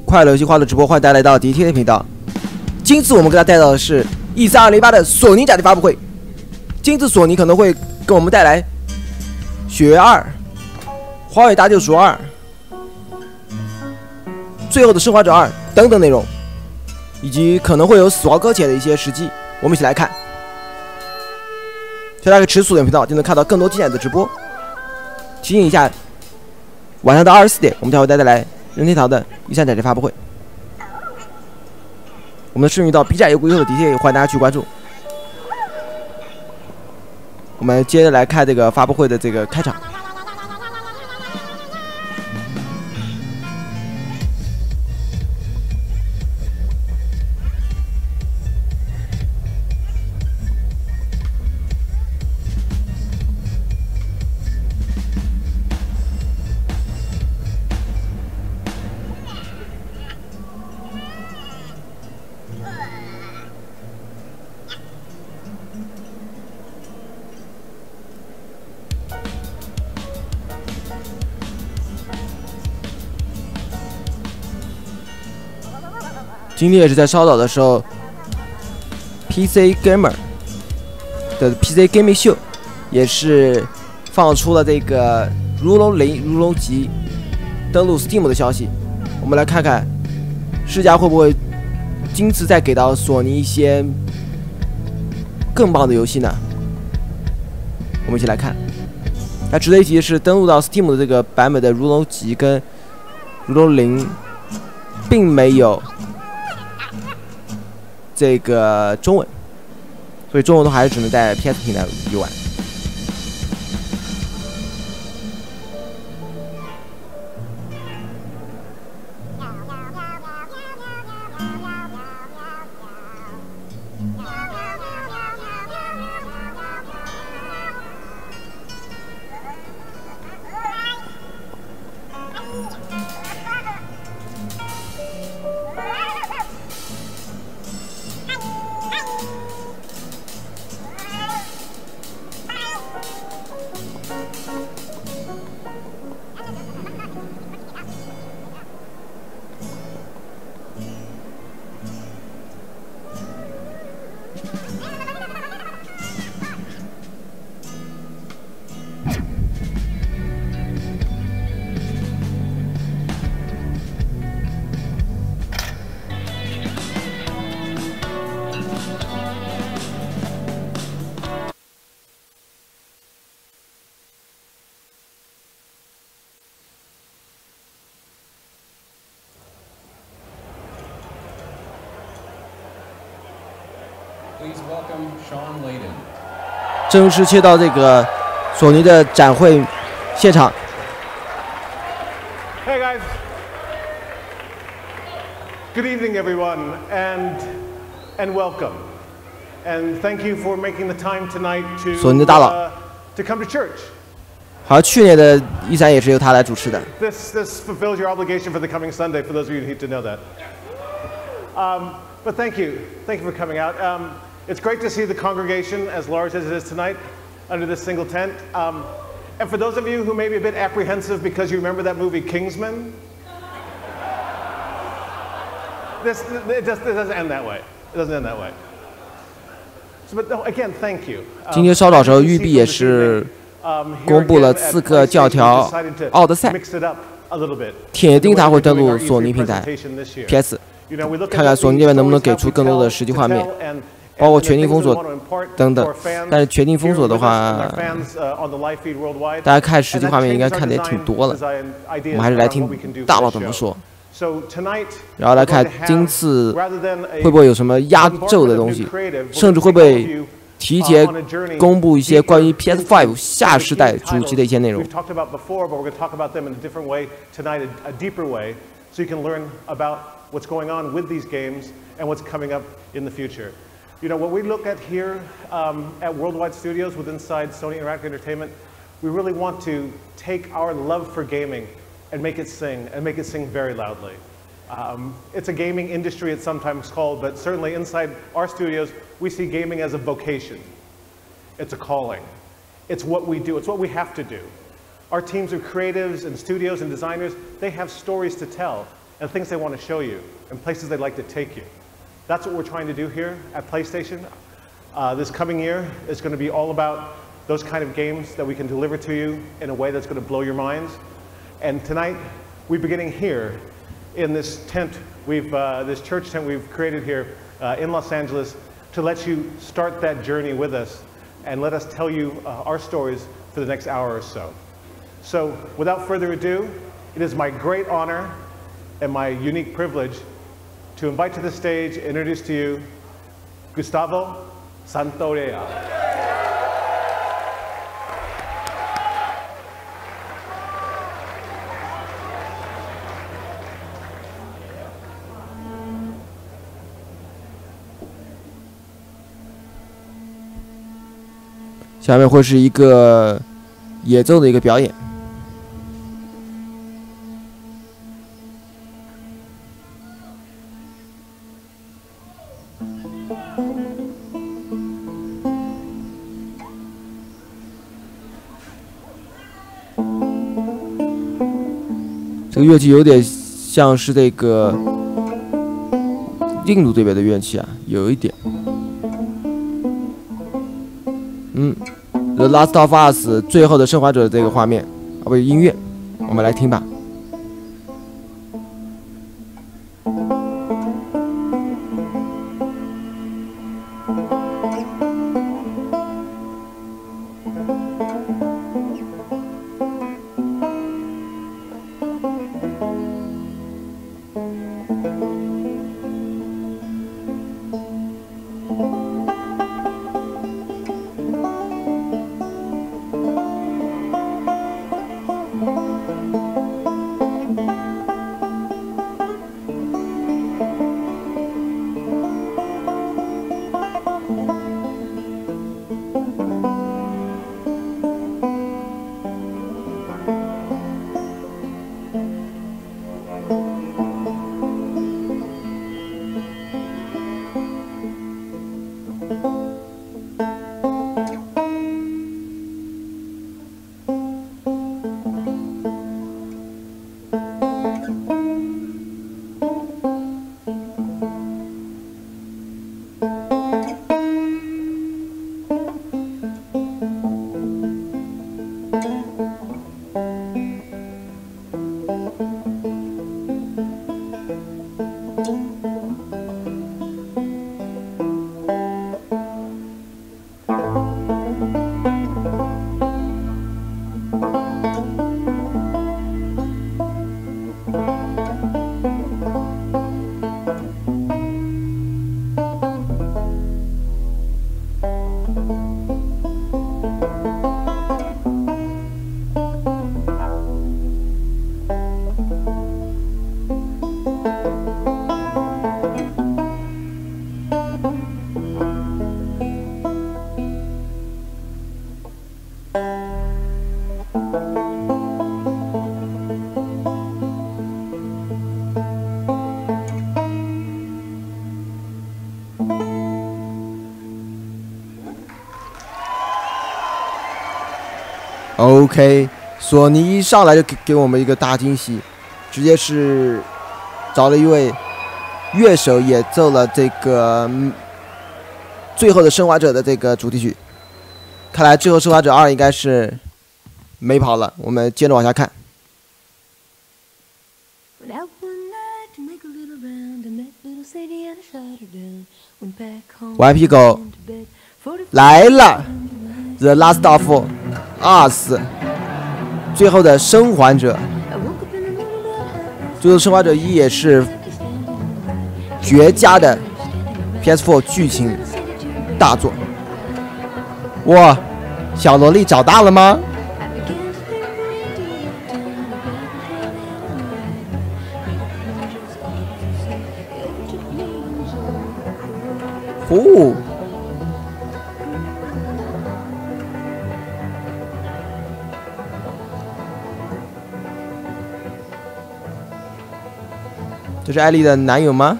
快乐游戏化的直播，欢迎大家来到迪迪的频道。今次我们给大家带到的是 E3208的索尼展前发布会。今次索尼可能会给我们带来《雪月2》《荒野大救赎2》《最后的生还者2》等等内容，以及可能会有《死亡搁浅》的一些实机，我们一起来看。大家可以持续锁定频道，就能看到更多精彩的直播。提醒一下，晚上到24点，我们将会带来任天堂的E3展前发布会。我们的视频到 B 站有规后的迪贴，欢迎大家去关注。我们接着来看这个发布会的这个开场。今天也是在稍早的时候 ，PC Gamer 的 PC Gaming 秀也是放出了这个如龙0、如龙级登陆 Steam 的消息。我们来看看世嘉会不会今次再给到索尼一些更棒的游戏呢？我们一起来看。那值得一提的是，登陆到 Steam 的这个版本的如龙级跟如龙0，并没有这个中文，所以中文的话还是只能在 PS 平台游玩。正式切到这个索尼的展会现场。Hey guys, good evening everyone, and welcome, and thank you for making the time tonight to 索尼的大佬 to come to church. 好像去年的E3也是由他来主持的。This fulfills your obligation for the coming Sunday. For those of you who need to know that. But thank you for coming out. It's great to see the congregation as large as it is tonight under this single tent. And for those of you who may be a bit apprehensive because you remember that movie Kingsman, this doesn't end that way. It doesn't end that way. So, but no, again, thank you. 今天稍早时候，育碧也是公布了《刺客教条：奥德赛》，铁定它会登陆索尼平台 PS。看看索尼这边能不能给出更多的实际画面，包括全境封锁等等。但是全境封锁的话，大家看实际画面应该看的也挺多了。我们还是来听大佬怎么说。然后来看今次会不会有什么压轴的东西，甚至会不会提前公布一些关于 PS5 下世代主机的一些内容。What's going on with these games and what's coming up in the future. You know, what we look at here at Worldwide Studios with inside Sony Interactive Entertainment, we really want to take our love for gaming and make it sing very loudly. It's a gaming industry, it's sometimes called, but certainly inside our studios, we see gaming as a vocation. It's a calling. It's what we do. It's what we have to do. Our teams of creatives and studios and designers, they have stories to tell. and things they want to show you, and places they'd like to take you. That's what we're trying to do here at PlayStation. This coming year is going to be all about those kind of games that we can deliver to you in a way that's going to blow your minds. And tonight, we're beginning here in this tent, this church tent we've created here in Los Angeles to let you start that journey with us and let us tell you our stories for the next hour or so. So without further ado, it is my great honor and my unique privilege to invite to the stage and introduce to you Gustavo Santorea. 下面会是一个演奏的一个表演。这个乐器有点像是这个印度这边的乐器啊，有一点。The Last of Us 最后的生还者的这个画面啊，不是音乐，我们来听吧。OK， 索尼一上来就给我们一个大惊喜，直接是找了一位乐手演奏了这个《最后的生还者》的这个主题曲。看来《最后生还者2》应该是没跑了，我们接着往下看。顽皮狗来了 ，The Last of Us 最后的生还者，最后生还者1也是绝佳的 PS4 剧情大作。哇，小萝莉长大了吗？哦。这是艾丽的男友吗？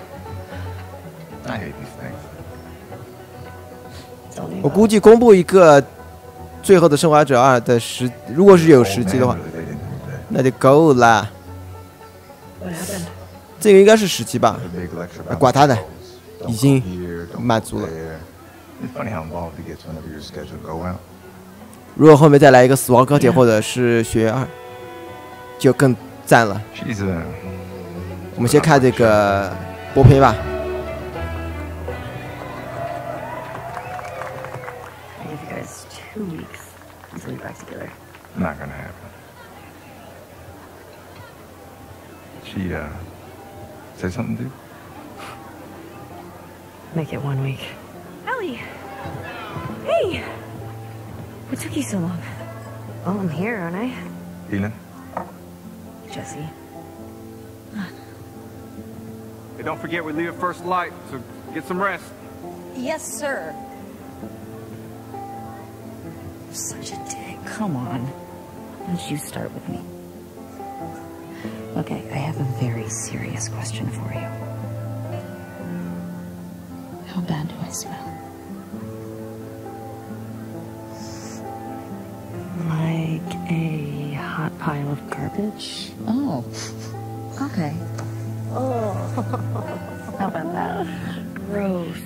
我估计公布一个《最后的生还者2》的如果是有时机的话，那就够了。这个应该是17吧？管他的，已经满足了。如果后面再来一个死亡钢铁或者是血缘2，就更赞了。我们先看这个播片吧。Not gonna happen. She, say something, dude? Make it 1 week. Ellie! Hey! What took you so long? Oh, I'm here, aren't I? Eden? Jesse. Hey, don't forget we leave at first light, so get some rest. Yes, sir. Such a dick. Come on. Why don't you start with me? Okay, I have a very serious question for you. How bad do I smell? Like a hot pile of garbage? Oh. Okay. Oh. How about that? Gross.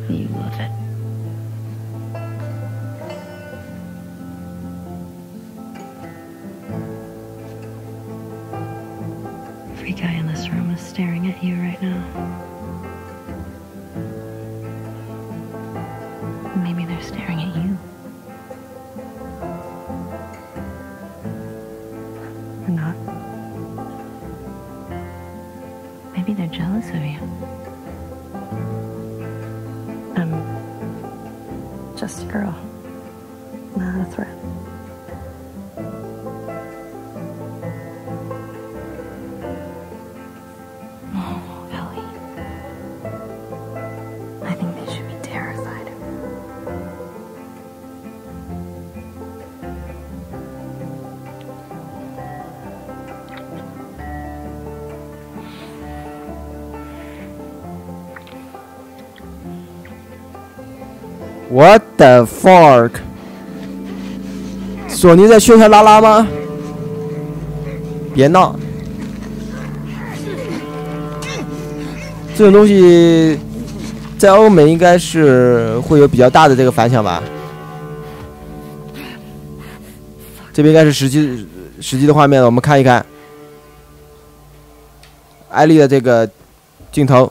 You love it. Every guy in this room is staring at you right now. Maybe they're staring at you. Or not. Maybe they're jealous of you. I'm just a girl, not a threat. What the fuck？ 索尼在宣传拉拉吗？别闹！这种东西在欧美应该是会有比较大的这个反响吧。这边应该是实际的画面了，我们看一看艾丽的这个镜头。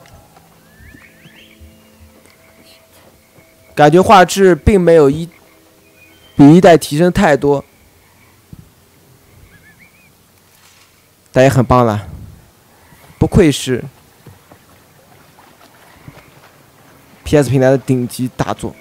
感觉画质并没有比一代提升太多，但也很棒了，不愧是 PS 平台的顶级大作。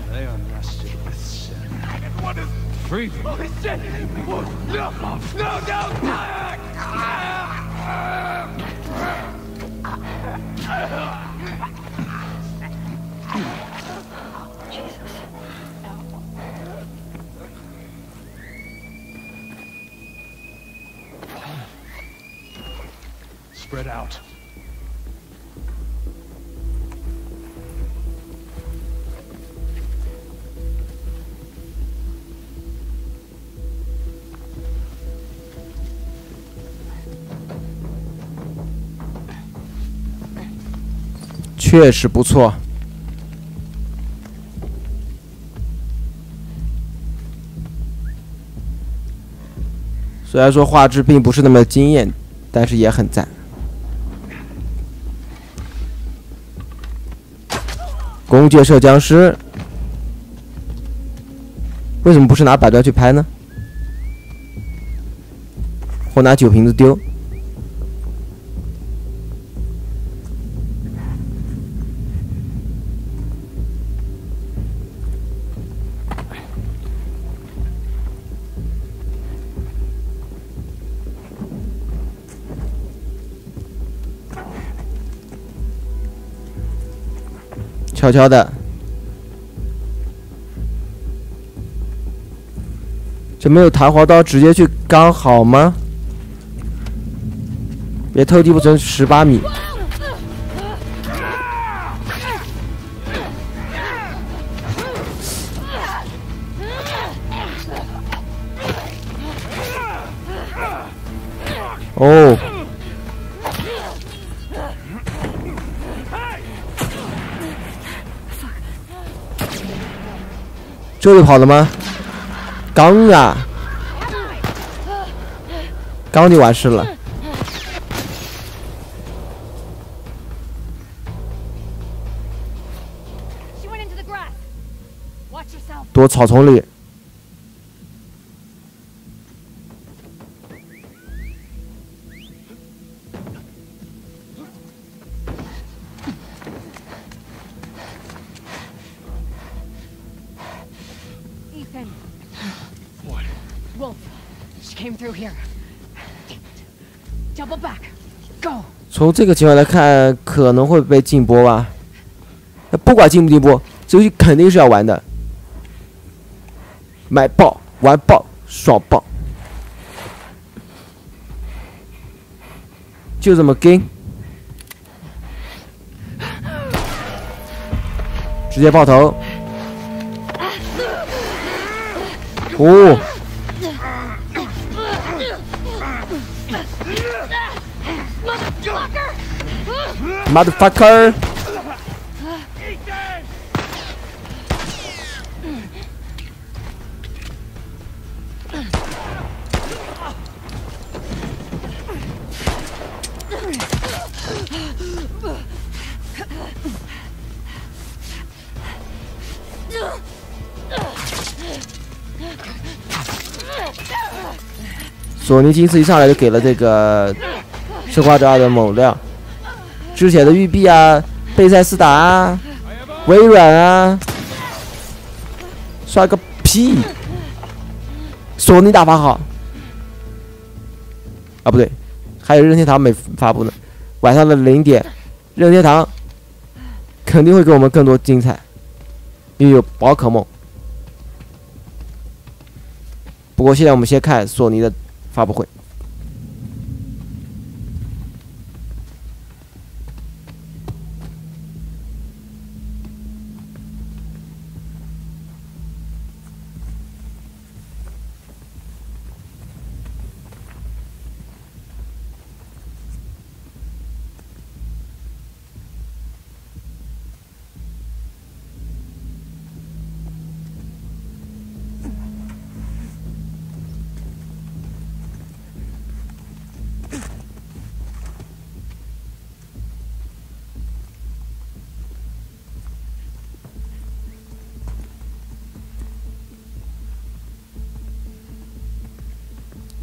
They are nested with sin. What is free? Holy shit! No! No! Jesus. Spread out. 确实不错。虽然说画质并不是那么惊艳，但是也很赞。弓箭射僵尸，为什么不是拿板砖去拍呢？或拿酒瓶子丢？悄悄的。这没有弹簧刀，直接去刚好吗？别偷地不成18米。哦。这就跑了吗？刚啊，刚就完事了。躲草丛里。从这个情况来看，可能会被禁播吧。不管禁不禁播，这游戏肯定是要玩的。买爆，玩爆，爽爆，就这么跟，直接爆头。哦。Motherfucker！ 索尼今次一上来就给了这个《生化者2》的猛料。之前的育碧啊、贝塞斯达啊、微软啊，刷个屁！索尼大法好啊，不对，还有任天堂没发布呢。晚上的0点，任天堂肯定会给我们更多精彩，因为有宝可梦。不过现在我们先看索尼的发布会。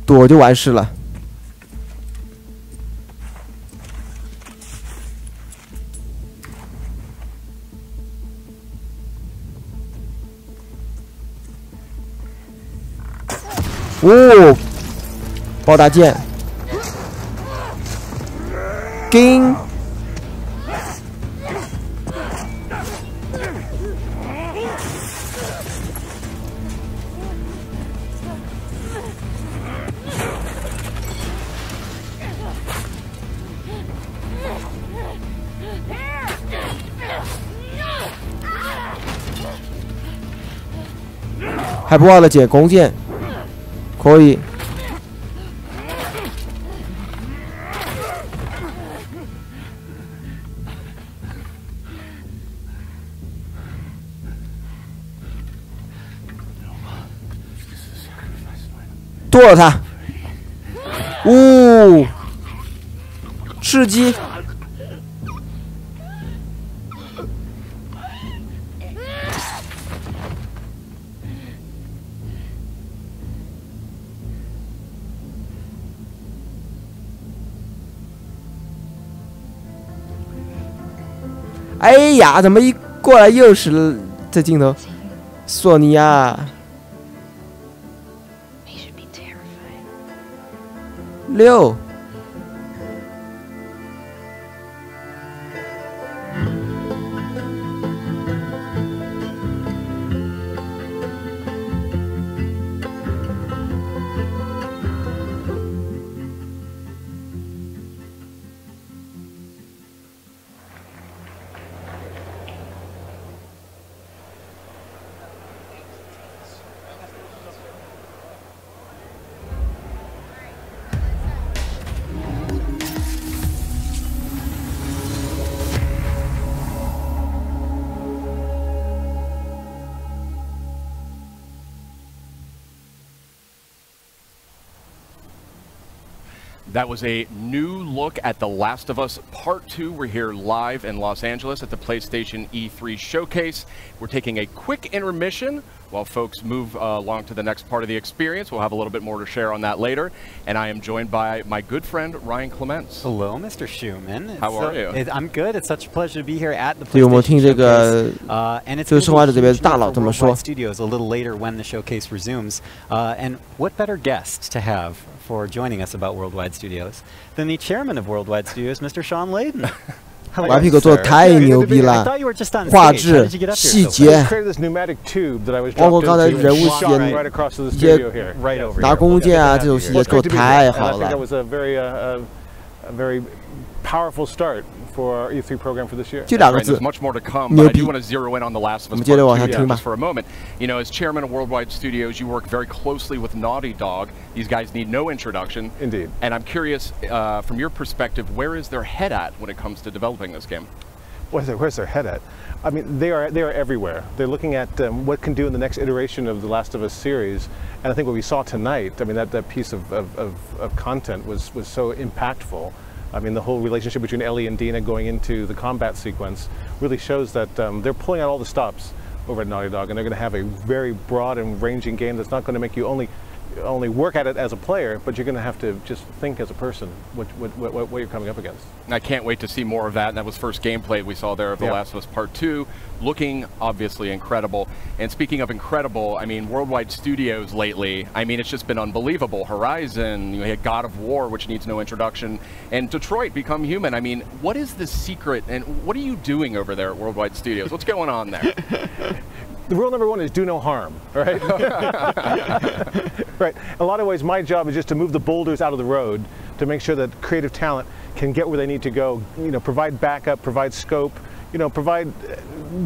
躲就完事了。哦，爆大剑，金。还不忘了捡弓箭，可以。剁了他！呜、吃鸡！哎呀，怎么一过来又是这镜头？索尼啊！6。That was a new look at The Last of Us Part 2. We're here live in Los Angeles at the PlayStation E3 Showcase. We're taking a quick intermission while folks move along to the next part of the experience. We'll have a little bit more to share on that later. And I am joined by my good friend, Ryan Clements. Hello, Mr. Schumann. How are you? I'm good. It's such a pleasure to be here at the PlayStation Showcase. And it's going to be Worldwide Studios a little later when the showcase resumes. And what better guest to have for joining us about Worldwide Studios than the chairman of Worldwide Studios, Mr. Sean Layden. 顽皮狗做的太牛逼了，画质、细节，包括刚才人物细节，拿弓箭啊这种细节做的太好了。For our E3 program for this year. 就2个字， There's much more to come, but I do want to zero in on The Last of Us Part 2 just for a moment. You know, as chairman of Worldwide Studios, you work very closely with Naughty Dog. These guys need no introduction. Indeed. And I'm curious, from your perspective, where is their head at when it comes to developing this game? Where's their head at? I mean, they are everywhere. They're looking at what can do in the next iteration of the Last of Us series, and I think what we saw tonight, I mean, that piece of content was so impactful. I mean, the whole relationship between Ellie and Dina going into the combat sequence really shows that they're pulling out all the stops over at Naughty Dog, and they're going to have a very broad and ranging game that's not going to make you only work at it as a player, but you're going to have to just think as a person what you're coming up against. And I can't wait to see more of that. And that was first gameplay we saw there of The Last of Us Part 2, looking obviously incredible. And speaking of incredible, I mean, Worldwide Studios lately, I mean, it's just been unbelievable. Horizon, you had God of War, which needs no introduction, and Detroit Become Human. I mean, what is the secret, and what are you doing over there at Worldwide Studios? What's going on there? The rule number 1 is do no harm, right? Right. In a lot of ways, my job is just to move the boulders out of the road to make sure that creative talent can get where they need to go. You know, provide backup, provide scope. You know, provide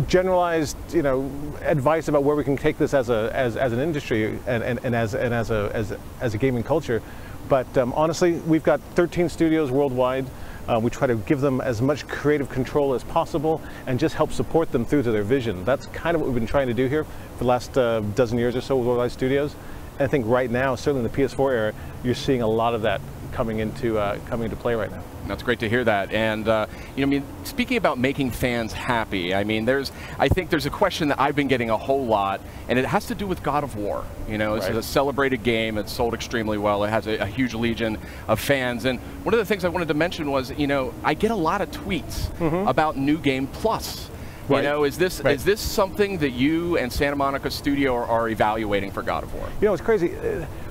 generalized, you know, advice about where we can take this as an industry and as a gaming culture. But honestly, we've got 13 studios worldwide. We try to give them as much creative control as possible and just help support them through to their vision. That's kind of what we've been trying to do here for the last dozen years or so with Worldwide Studios. And I think right now, certainly in the PS4 era, you're seeing a lot of that coming into play right now. That's great to hear that. And, you know, I mean, speaking about making fans happy, I mean, I think there's a question that I've been getting a whole lot, and it has to do with God of War. You know, this is a celebrated game. It's sold extremely well. It has a huge legion of fans. And one of the things I wanted to mention was, you know, I get a lot of tweets about New Game Plus. You know, is this something that you and Santa Monica Studio are evaluating for God of War? You know, it's crazy.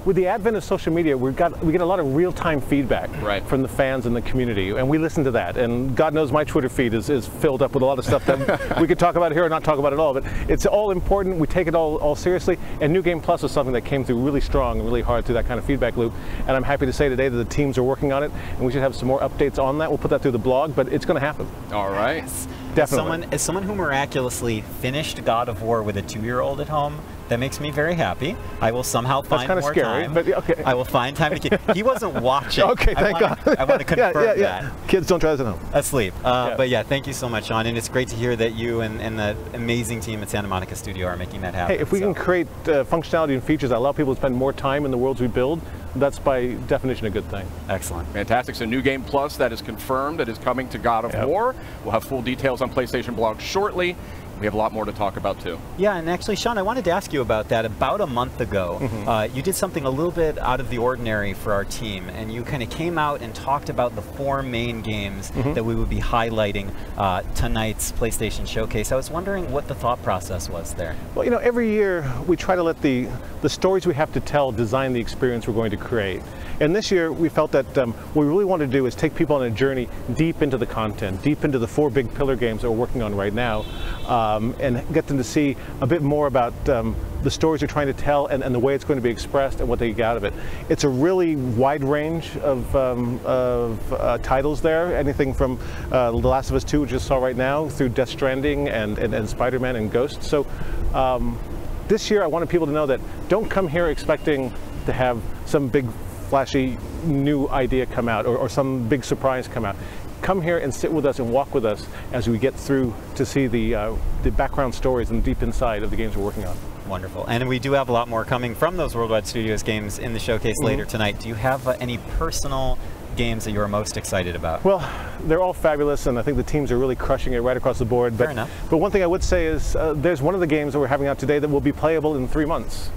With the advent of social media, we get a lot of real-time feedback from the fans and the community, and we listen to that. And God knows my Twitter feed is filled up with a lot of stuff that we could talk about here or not talk about at all. But it's all important. We take it all seriously. And New Game Plus is something that came through really strong and really hard through that kind of feedback loop. And I'm happy to say today that the teams are working on it, and we should have some more updates on that. We'll put that through the blog, but it's going to happen. All right. Definitely. As someone who miraculously finished God of War with a 2-year-old at home, that makes me very happy. I will somehow find more time. But okay. I will find time to keep. He wasn't watching. Okay, thank God. I want to confirm that. Kids don't try this at home. Asleep. But yeah, thank you so much, Sean. And it's great to hear that you and the amazing team at Santa Monica Studio are making that happen. Hey, if we can create functionality and features that allow people to spend more time in the worlds we build, that's by definition a good thing. Excellent. Fantastic. So New Game Plus, that is confirmed. That is coming to God of War. We'll have full details on PlayStation Blog shortly. We have a lot more to talk about, too. Yeah, and actually, Sean, I wanted to ask you about that. About a month ago, you did something a little bit out of the ordinary for our team, and you kind of came out and talked about the 4 main games that we would be highlighting tonight's PlayStation Showcase. I was wondering what the thought process was there. Well, you know, every year we try to let the stories we have to tell design the experience we're going to create. And this year we felt that what we really want to do is take people on a journey deep into the content, deep into the 4 big pillar games that we're working on right now, and get them to see a bit more about the stories you're trying to tell and the way it's going to be expressed and what they get out of it. It's a really wide range of titles there, anything from The Last of Us 2, which you just saw right now, through Death Stranding and Spider-Man and Ghost. So this year I wanted people to know that don't come here expecting to have some big flashy new idea come out or some big surprise come out. Come here and sit with us and walk with us as we get through to see the background stories and deep inside of the games we're working on. Wonderful. And we do have a lot more coming from those Worldwide Studios games in the showcase later tonight. Do you have any personal games that you're most excited about? Well, they're all fabulous, and I think the teams are really crushing it right across the board. Fair enough. But one thing I would say is there's one of the games that we're having out today that will be playable in 3 months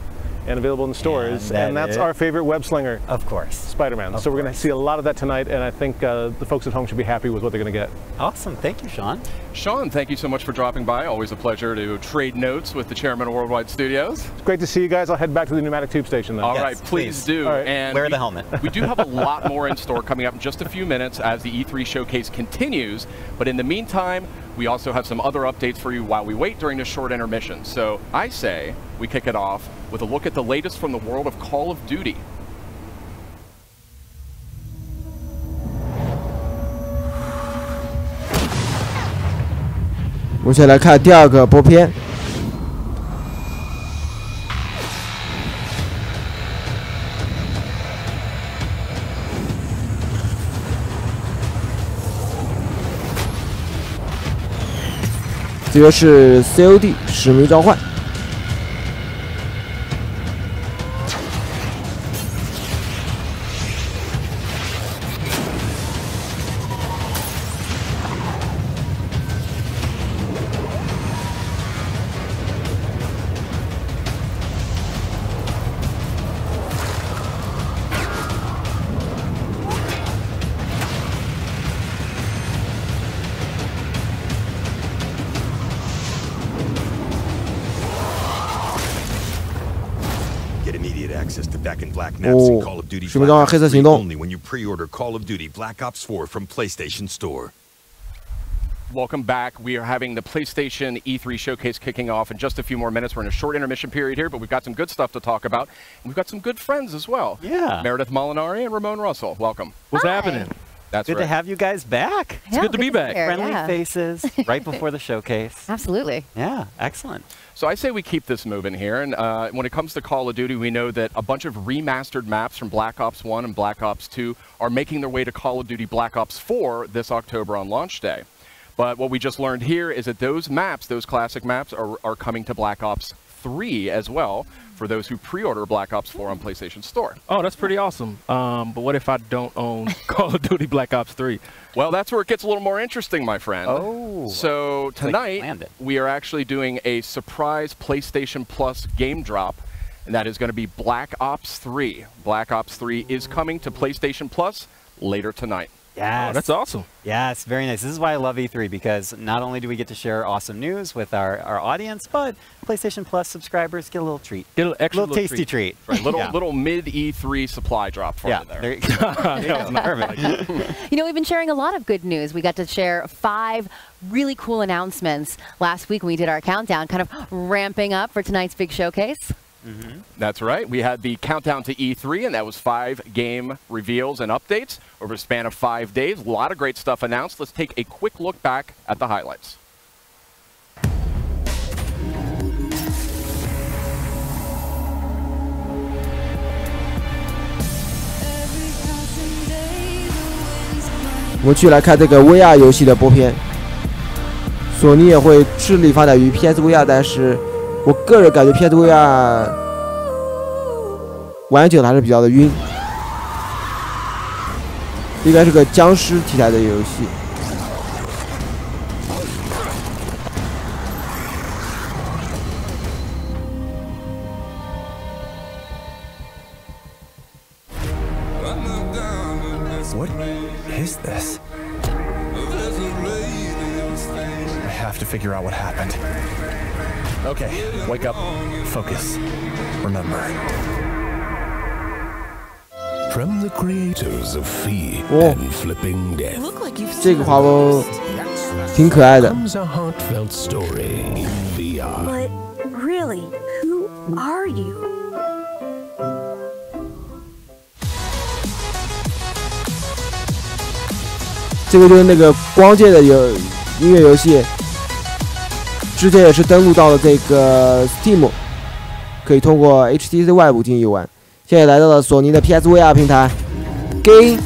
and available in stores, and that's our favorite web slinger. Of course. Spider-Man. So we're going to see a lot of that tonight, and I think the folks at home should be happy with what they're going to get. Awesome. Thank you, Sean. Sean, thank you so much for dropping by. Always a pleasure to trade notes with the chairman of Worldwide Studios. It's great to see you guys. I'll head back to the pneumatic tube station then. All right, please do. All right. And wear the helmet. We do have a lot more in store coming up in just a few minutes as the E3 showcase continues. But in the meantime, we also have some other updates for you while we wait during this short intermission. So I say we kick it off with a look at the latest from the world of Call of Duty. 我们先来看第二个播片。这个是 COD 使命召唤。 哦，使命召唤：黑色行动。 when you pre-order Call of Duty Black Ops 4 from PlayStation Store. Welcome back. We are having the PlayStation E3 showcase kicking off in just a few more minutes. We're in a short intermission period here, but we've got some good stuff to talk about. And we've got some good friends as well. Yeah. Meredith Molinari and Ramon Russell. Welcome. What's happening? That's good right. to have you guys back. It's good to be back. Friendly faces right before the showcase. Absolutely. Yeah, excellent. So I say we keep this moving here. And when it comes to Call of Duty, we know that a bunch of remastered maps from Black Ops 1 and Black Ops 2 are making their way to Call of Duty Black Ops 4 this October on launch day. But what we just learned here is that those maps, those classic maps, are coming to Black Ops 3 as well for those who pre-order Black Ops 4 on PlayStation Store. Oh, that's pretty awesome. But what if I don't own Call of Duty Black Ops 3? Well, that's where it gets a little more interesting, my friend. Oh. So tonight, we are actually doing a surprise PlayStation Plus game drop, and that is going to be Black Ops 3. Black Ops 3 is coming to PlayStation Plus later tonight. Yes. Oh, that's awesome. Yes, very nice. This is why I love E3, because not only do we get to share awesome news with our audience, but PlayStation Plus subscribers get a little treat. Get a little extra little tasty treat. Right, little mid E3 supply drop for you there. There you go. Perfect. You know, we've been sharing a lot of good news. We got to share 5 really cool announcements last week when we did our countdown, kind of ramping up for tonight's big showcase. That's right. We had the countdown to E3, and that was 5 game reveals and updates over a span of 5 days. A lot of great stuff announced. Let's take a quick look back at the highlights.我们继续来看这个 VR 游戏的播片。索尼也会致力发展于 PSVR， 但是我个人感觉 PSVR 玩久了还是比较的晕。应该是个僵尸题材的游戏。What is this? I have to figure out what happened. Okay, wake up, focus, remember. From the creators of Fee and Flipping Death. 这个画风挺可爱的。 Comes a heartfelt story in VR. But really, who are you? 这个就是那个光界的音乐游戏，之前也是登录到了这个 Steam， 可以通过 HTC Vive 进行游玩。现在来到了索尼的 PSVR 平台 ，Game。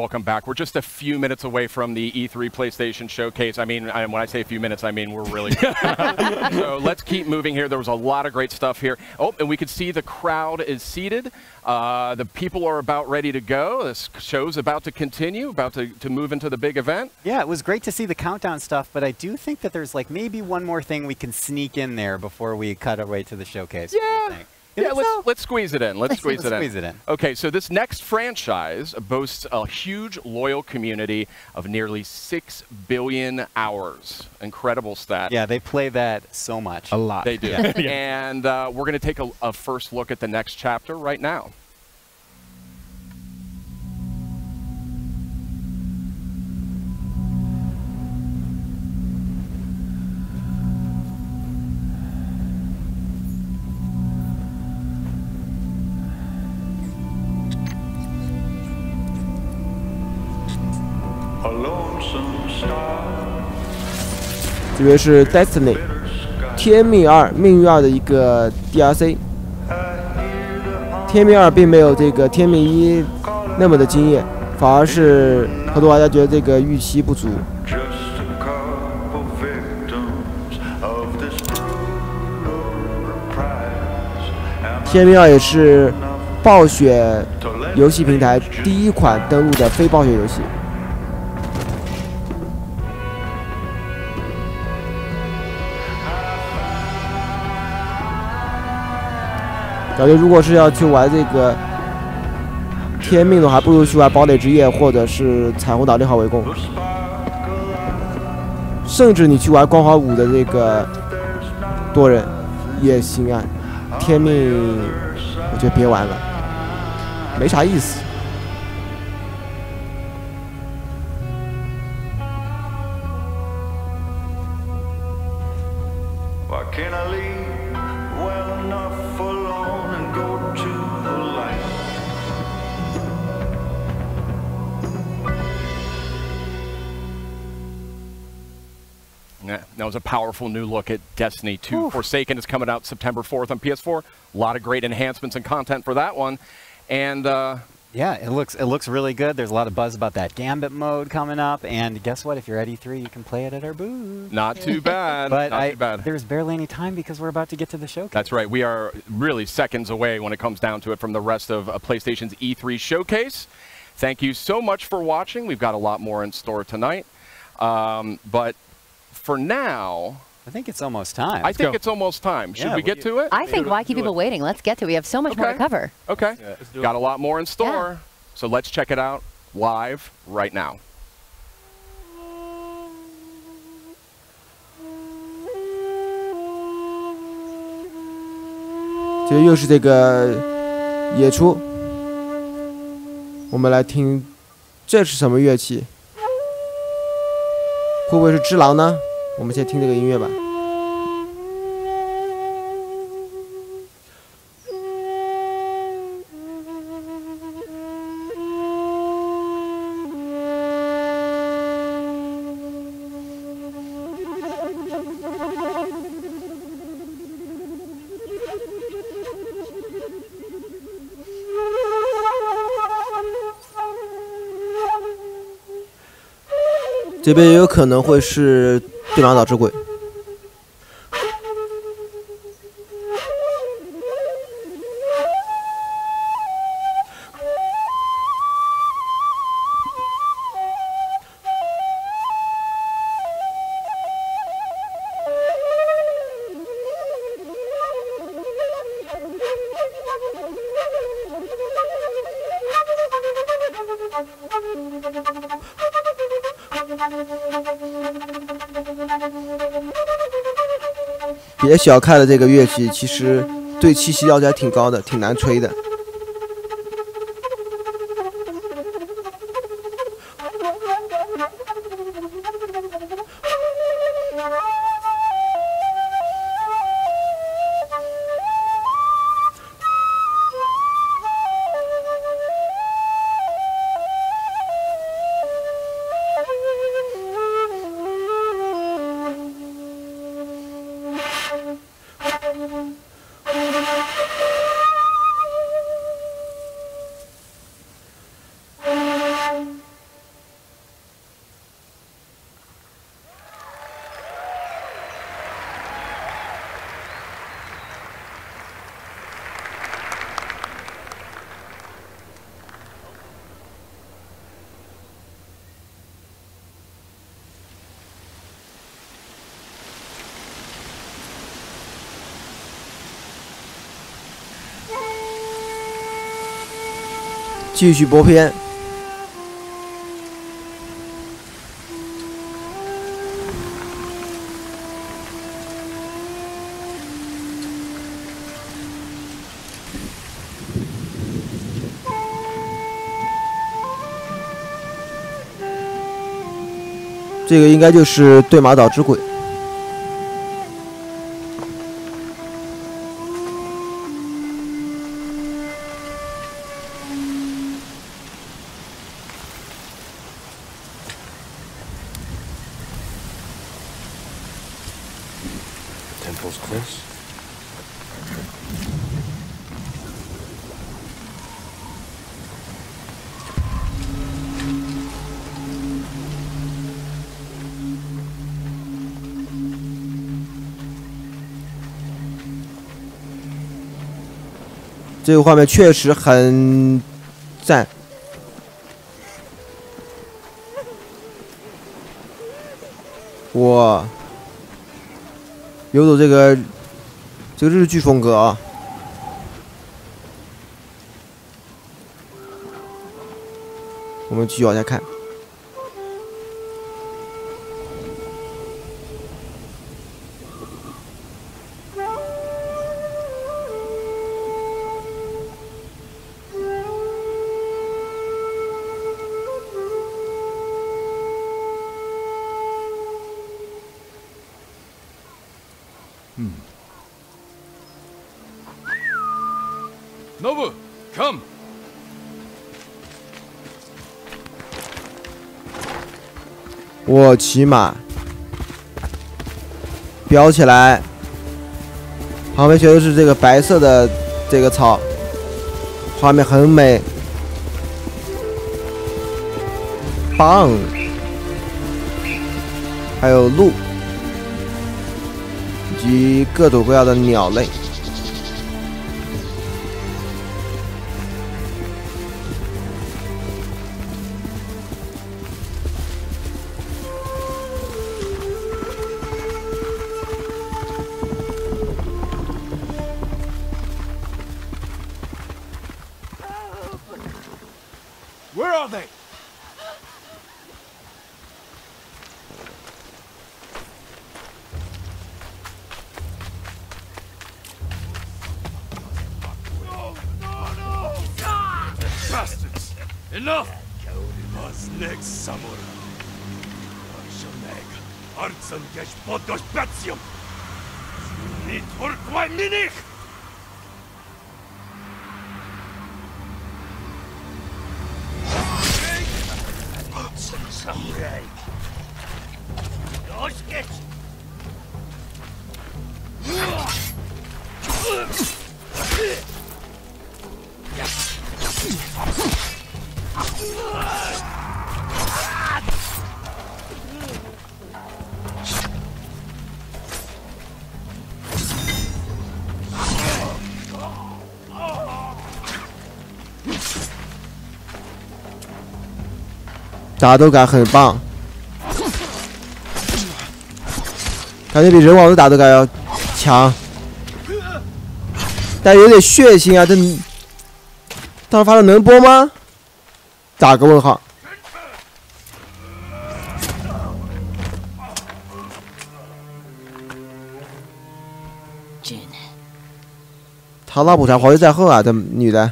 welcome back. We're just a few minutes away from the E3 PlayStation Showcase. I mean, when I say a few minutes, I mean we're really So let's keep moving here. There was a lot of great stuff here. Oh, and we can see the crowd is seated. The people are about ready to go. This show's about to continue, about to move into the big event. Yeah, it was great to see the countdown stuff, but I do think that there's like maybe one more thing we can sneak in there before we cut away to the showcase. Yeah. Yeah, let's squeeze it in. Let's squeeze it in. Okay, so this next franchise boasts a huge loyal community of nearly 6 billion hours. Incredible stat. Yeah, they play that so much. A lot. They do. And we're going to take a first look at the next chapter right now.这边是 Destiny 天命2命运2的一个 DLC。天命2并没有这个天命1那么的惊艳，反而是很多玩家觉得这个预期不足。天命2也是暴雪游戏平台第一款登陆的非暴雪游戏。感觉如果是要去玩这个天命的话，还不如去玩堡垒之夜或者是彩虹岛6号围攻，甚至你去玩光环5的这个多人也行啊。天命我觉得别玩了，没啥意思。That was a powerful new look at Destiny 2. Forsaken is coming out September 4th on PS4. A lot of great enhancements and content for that one. And yeah, it looks really good. There's a lot of buzz about that Gambit mode coming up. And guess what? If you're at E3, you can play it at our booth. Not too bad. But not too bad. There's barely any time because we're about to get to the showcase. That's right. We are really seconds away when it comes down to it from the rest of PlayStation's E3 showcase. Thank you so much for watching. We've got a lot more in store tonight. But for now, I think it's almost time. I think it's almost time. Should we get to it? I think why keep people waiting? Let's get to it. We have so much more to cover. Okay. Yeah, got a lot more in store. So let's check it out live right now. 这又是这个野出，我们来听，这是什么乐器？会不会是只狼呢？我们先听这个音乐吧。这边也有可能会是对马岛之鬼。别小看了这个乐器，其实对气息要求还挺高的，挺难吹的。继续播片。这个应该就是对马岛之鬼。 Temple's close. “这个画面确实很赞。哇！ 有种这个日剧风格啊！我们继续往下看。Nobu, come. 我骑马，飙起来，旁边全都是这个白色的这个草，画面很美，棒，还有鹿，以及各种各样的鸟类。 Where are they? Bastards! Enough! Was next samurai. Arshoneg, Artsan gesh podosh batium. Nit hurkwai minich! Samurai. Dosh gesh. 打斗感很棒，感觉比人王的打斗感要强，但有点血腥啊！这到时发了能播吗？打个问号。螳螂捕蝉，黄雀在后啊！这女的。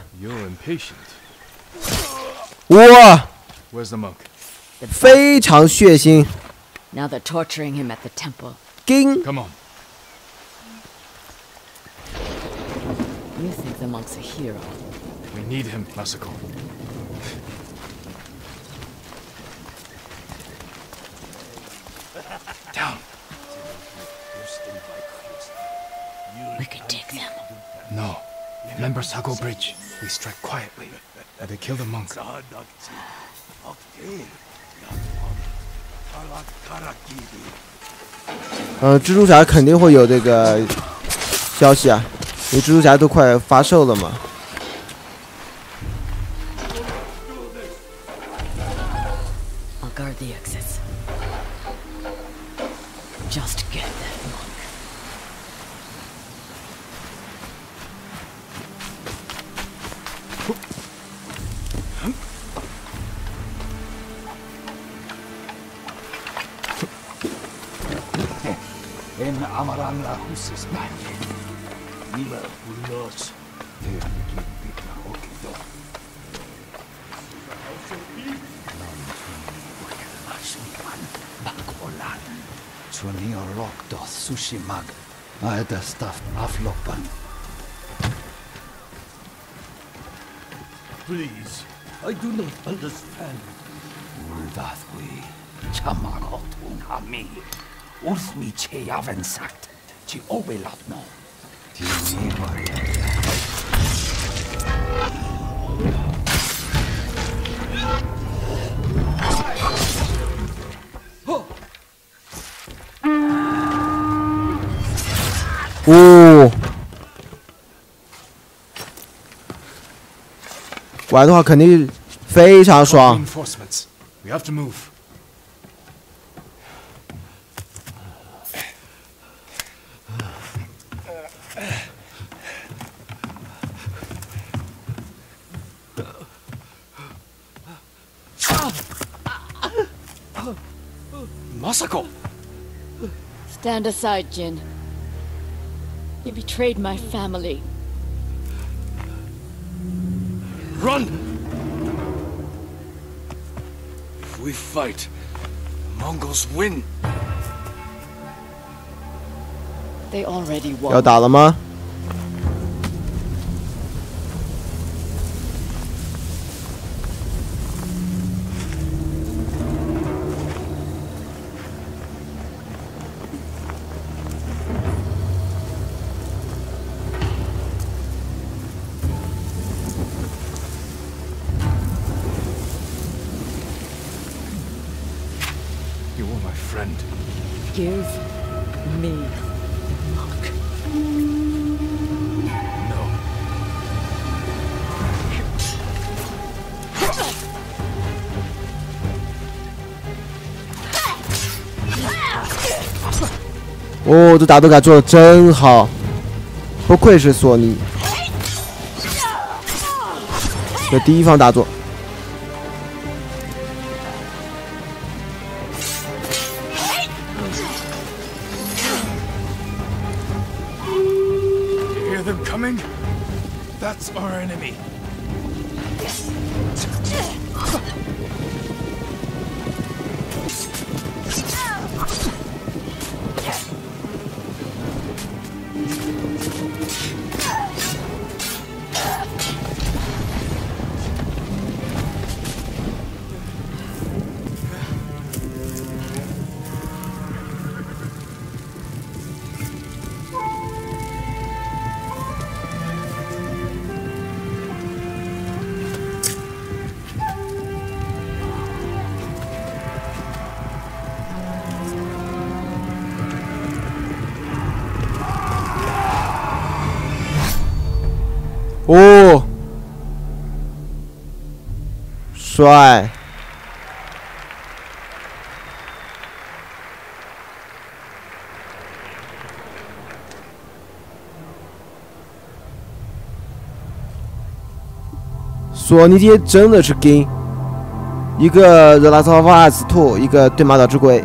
哇！ Where's the monk? 非常血腥。 Now they're torturing him at the temple. Come on. You think the monk's a hero? We need him, Masako. Down. We could take them. No. Remember Sago Bridge? We strike quietly. And they kill the monk. 蜘蛛侠肯定会有这个消息啊，因为蜘蛛侠都快发售了嘛。I'll guard the exits. Just get that monk. Please, I do not understand. Uldathwi, Chamagotung Hami, Ursmi Cheyaven sagt, Chi Obelatno.哦，玩的话肯定非常爽。 Reinforcements. We have to move. Masako! Stand aside, Jin. You betrayed my family. Run! If we fight, the Mongols win. They already won. 要打了吗？ You were my friend. Give me luck. No. 哦，这打斗感做的真好，不愧是索尼。这第一方大作。 Hear them coming? That's our enemy. Oh, 帅！索尼爹真的是硬，一个热拉斯瓦斯兔，一个对马岛之鬼。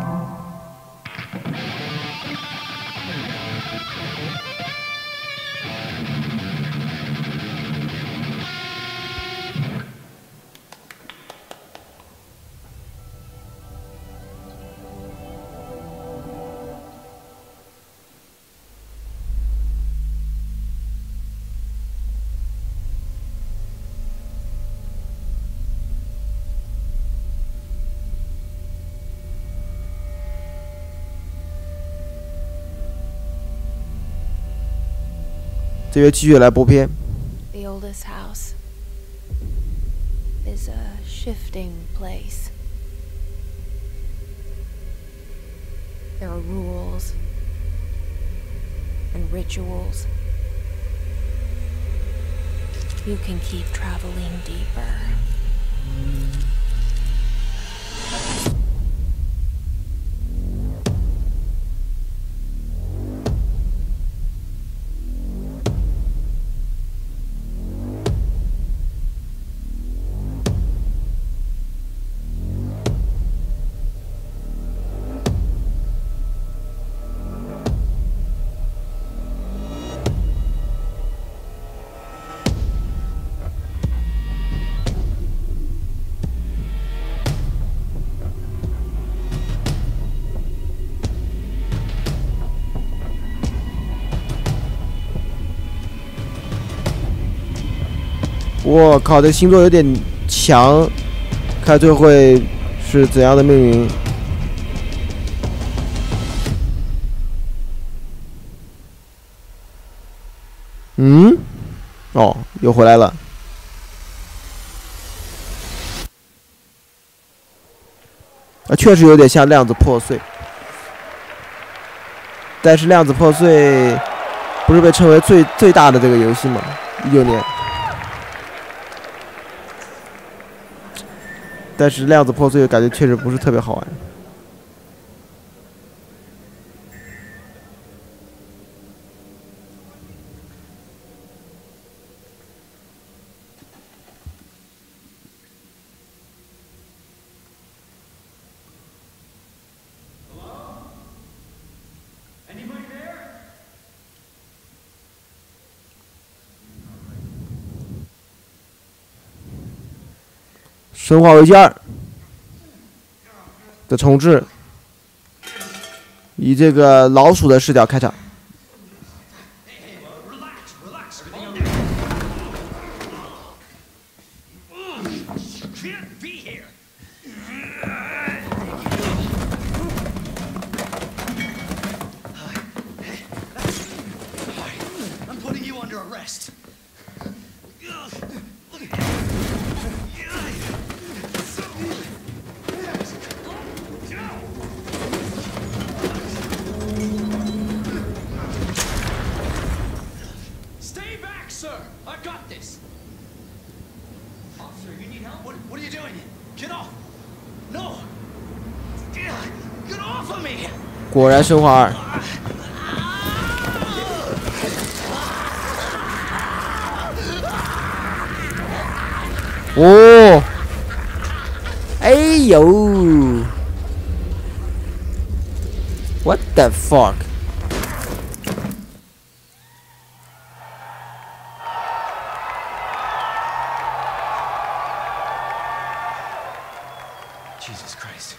这边继续来播片。 The oldest house is a shifting place. There are rules and rituals. You can keep traveling deeper. 我靠，这星座有点强，看最后会是怎样的命运。嗯，哦，又回来了。啊，确实有点像量子破碎。但是量子破碎不是被称为最大的这个游戏吗？19年。但是量子破碎感觉确实不是特别好玩。《生化危机2》的重置，以这个老鼠的视角开场。果然，生化2。哦，哎呦 ，What the fuck？ Jesus Christ.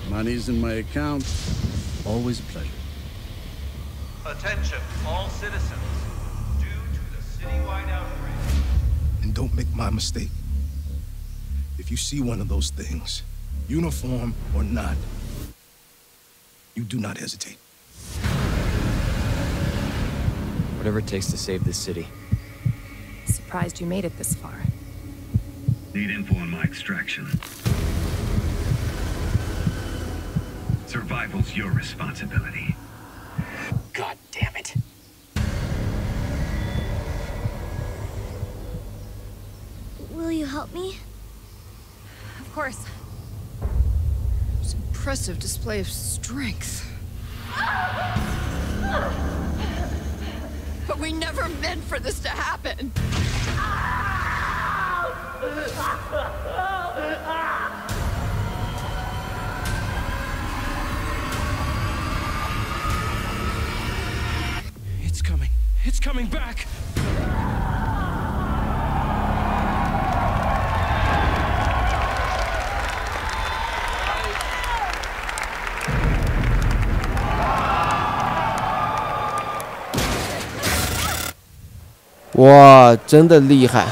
Money's in my account. Always a pleasure. Attention, all citizens. Due to the citywide outbreak. And don't make my mistake. If you see one of those things, uniform or not, you do not hesitate. Whatever it takes to save this city. Surprised you made it this far. Need info on my extraction. Survival's your responsibility. God damn it. Will you help me? Of course. It's an impressive display of strength. But we never meant for this to happen. It's coming. It's coming back.哇，真的厉害！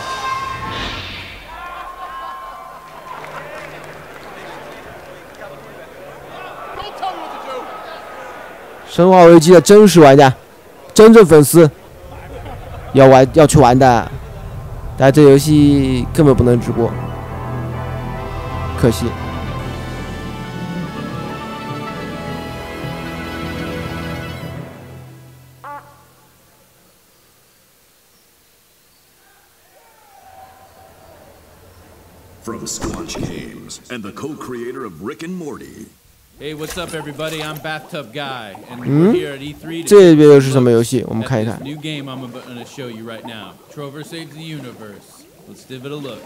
生化危机的真实玩家，真正粉丝，要去玩的，但这游戏根本不能直播，可惜。From Squatch Games and the co-creator of Rick and Morty. Hey, what's up, everybody? I'm Bathtub Guy, and we're here at E3 这边又是什么游戏？我们看一看。 New game I'm going to show you right now. Trover saves the universe. Let's give it a look.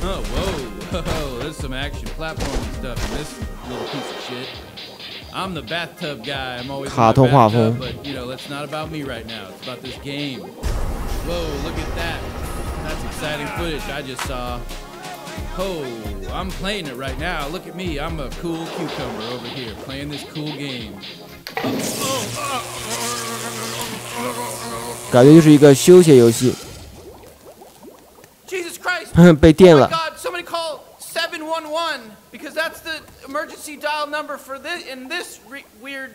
Oh, whoa, there's some action platforming stuff in this little piece of shit. I'm the Bathtub Guy. I'm always in my bathtub, but you know, that's not about me right now. It's about this game. Whoa, look at that. That's exciting footage I just saw. Oh, I'm playing it right now. Look at me. I'm a cool cucumber over here playing this cool game. 感觉就是一个休闲游戏。Jesus Christ! 被电了。 Oh my God! Somebody call 711 because that's the emergency dial number for this in this weird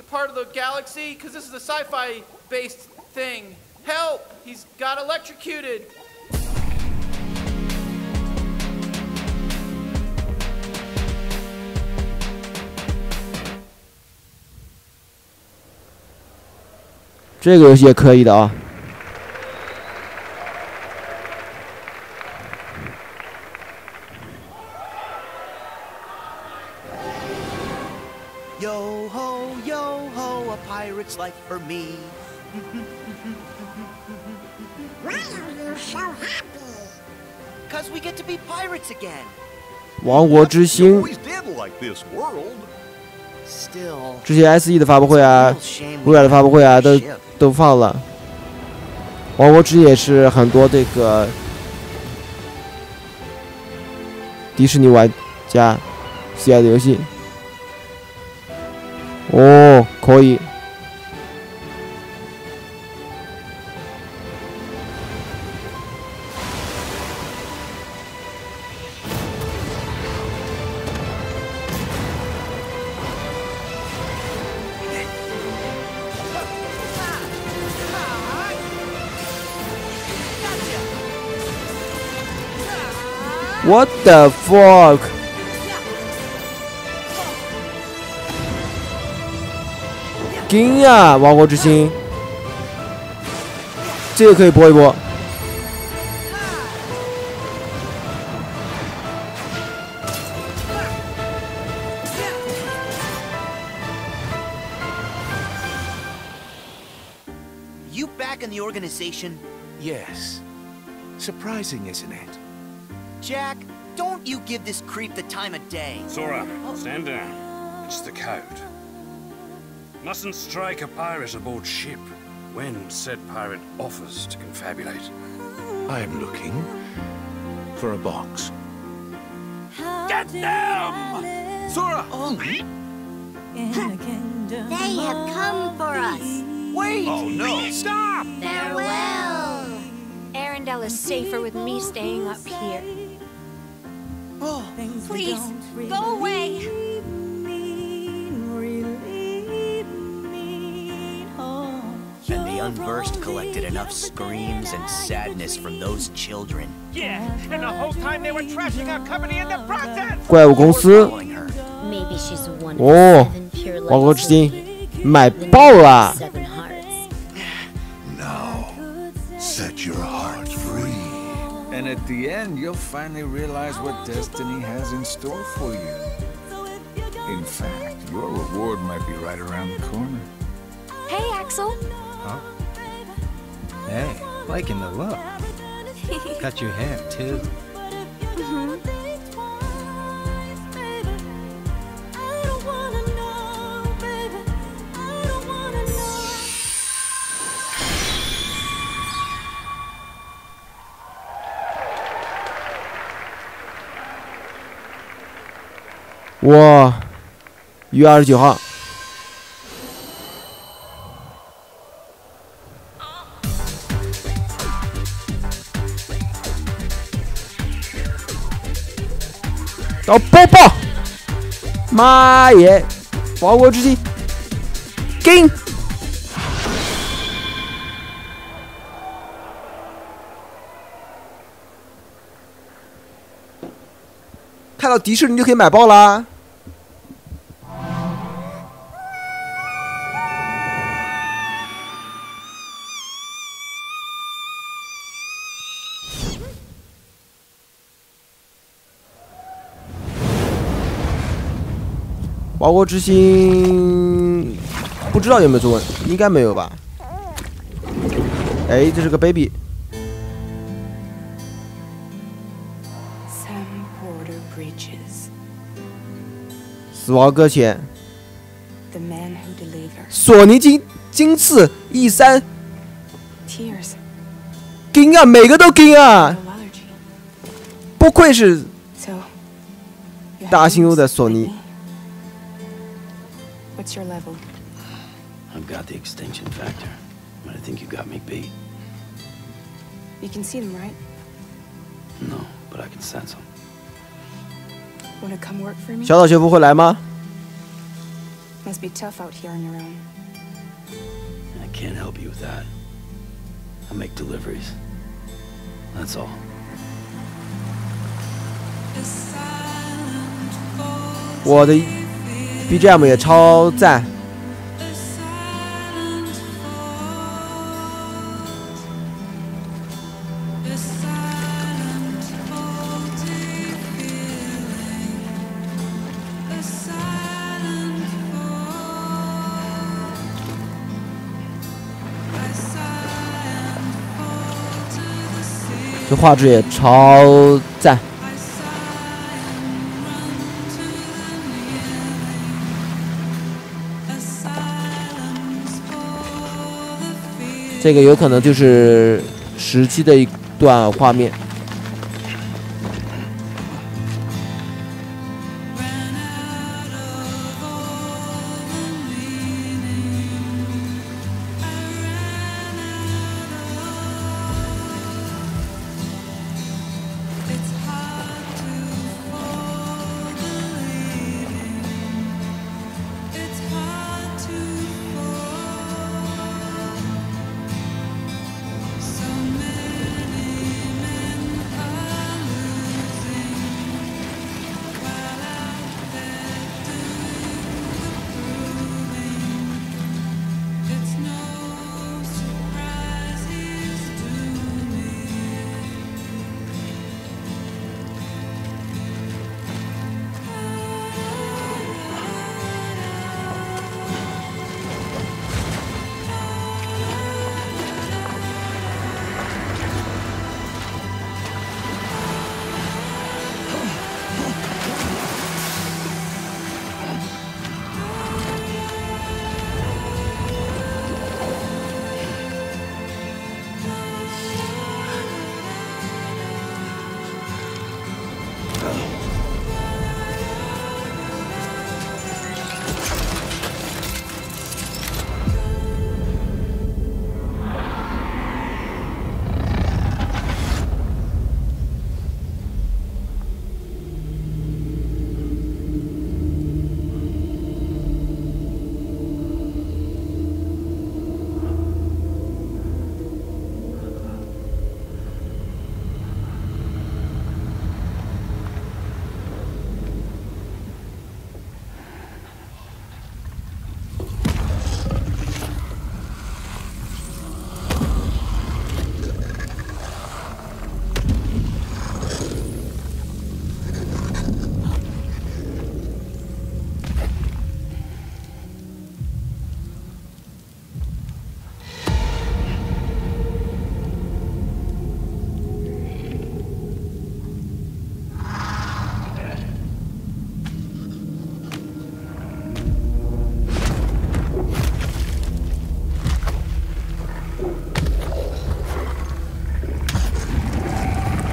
part of the galaxy. Because this is a sci-fi based thing. Help! He's got electrocuted. "这个游戏也可以的啊。Yo ho, yo ho, a pirate's life for me. Why are you so happy? 'Cause we get to be pirates again. 王国之心。 Still, 之前 SE 的发布会啊，微软的发布会啊，都放了。王国之心也是很多这个迪士尼玩家喜爱的游戏。哦，可以。What the fuck？ 惊呀！王国之心，这个可以播一播。You back in the organization? Yes. Surprising, isn't it? Jack, don't you give this creep the time of day. Sora, stand down. It's the code. Mustn't strike a pirate aboard ship when said pirate offers to confabulate. I am looking for a box. Get them! Sora! They have come for us. Wait! Oh no! Stop! Farewell. Arendelle is safer with me staying up here. Oh, Please, go away. and the unversed collected enough screams and sadness from those children. Yeah, and the whole time they were trashing our company in the process! 怪物公司。 Maybe she's one of 哦 seven pure， 王国 lights. 之心买爆了。 Seven hearts. Now, set your heart free. And at the end, you'll finally realize what destiny has in store for you. In fact, your reward might be right around the corner. Hey, Axel. Huh? Hey, liking the look. Got your hair, too. Mhm. 哇，1月29号。到爆爆！妈耶！王国之心，给！看到迪士尼就可以买爆啦！王国之心不知道有没有中文，应该没有吧？哎，这是个 baby。 死亡搁浅，索尼金刺 E3， 金啊，每个都金啊！不愧是大新优的索尼。 What's your level? I've got the extinction factor. But I think you got me beat. You can see them, right? No, but I can sense them. Wanna come work for me? 小岛学夫会来吗？ Must be tough out here on your own. I can't help you with that. I make deliveries. That's all. 我的 BGM 也超赞。这画质也超赞。 这个有可能就是实际的一段画面。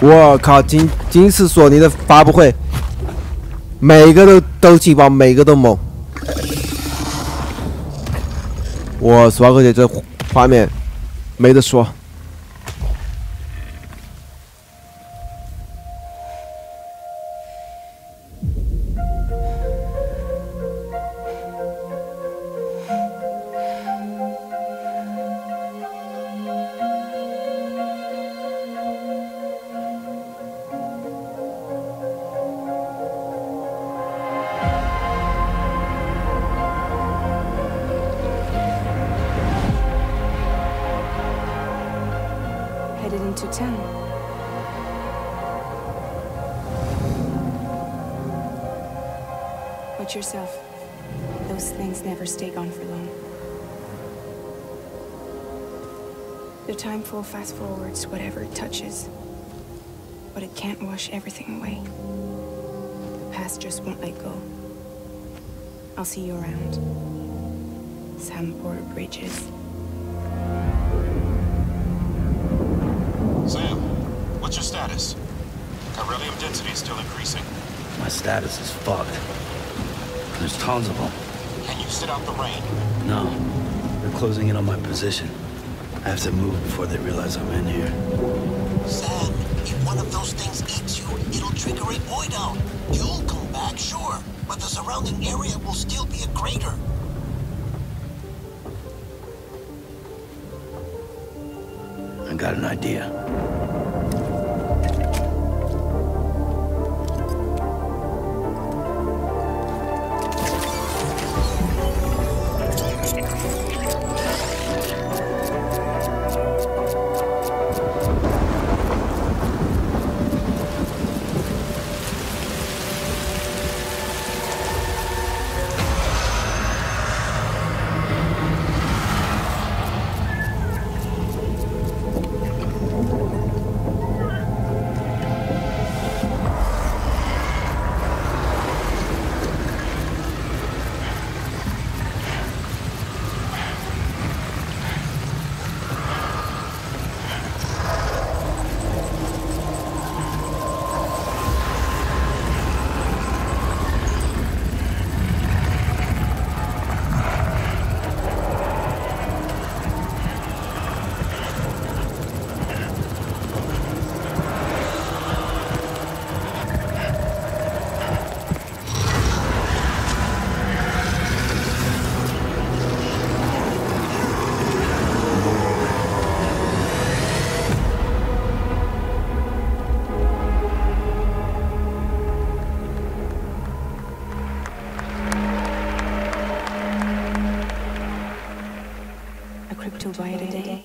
我靠，今次索尼的发布会，每个都劲爆，每个都猛。我索克姐这画面没得说。 Headed into town. Watch yourself. Those things never stay gone for long. The time flow fast forwards whatever it touches. But it can't wash everything away. The past just won't let go. I'll see you around. Sandport Bridges. Sam, what's your status? Chiralium density is still increasing. My status is fucked. There's tons of them. Can you sit out the rain? No. They're closing in on my position. I have to move before they realize I'm in here. Sam, if one of those things eats you, it'll trigger a void out. You'll come back, sure, but the surrounding area will still be a crater. I got an idea.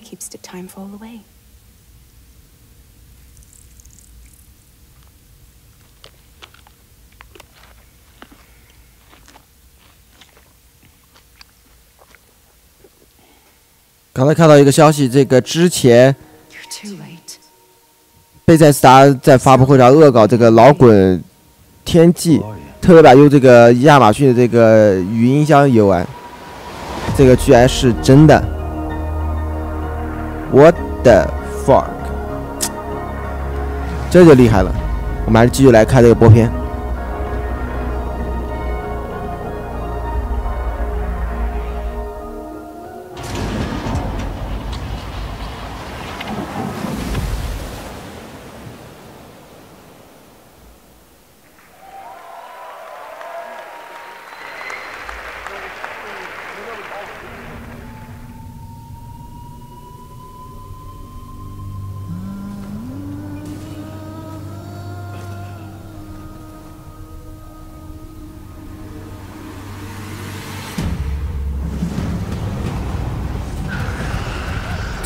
Keeps the time fall away. 刚才看到一个消息，这个之前贝塞斯达在发布会上恶搞这个老滚天际，特别版用这个亚马逊的这个语音箱游玩，这个居然是真的。 What the fuck！ 这就厉害了，我们还是继续来看这个播片。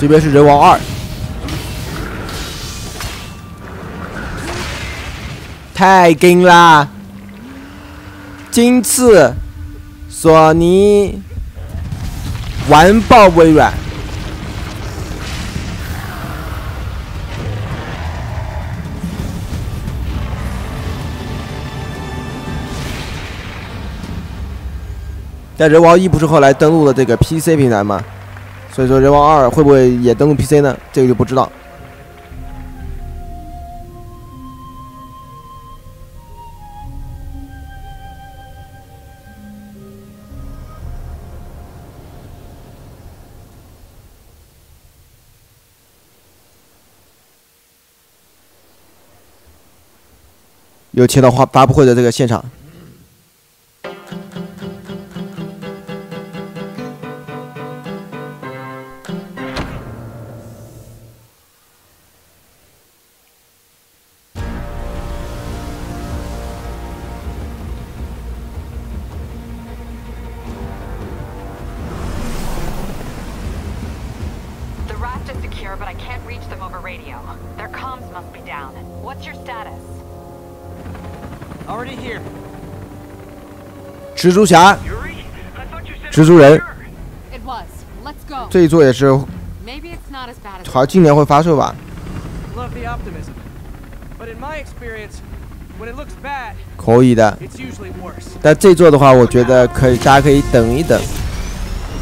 这边是人王2，太硬啦！今次索尼完爆微软。但人王1不是后来登陆了这个 PC 平台吗？ 所以说，人王2会不会也登陆 PC 呢？这个就不知道。又切到发布会的这个现场。 But I can't reach them over radio. Their comms must be down. What's your status? Already here. 蜘蛛侠，蜘蛛人， It was. Let's go. 这一座也是， Maybe it's not as bad as 好像今年会发售吧？ Love the optimism. But in my experience, when it looks bad, 可以的。 it's usually worse. 但这座的话，我觉得可以，大家可以等一等，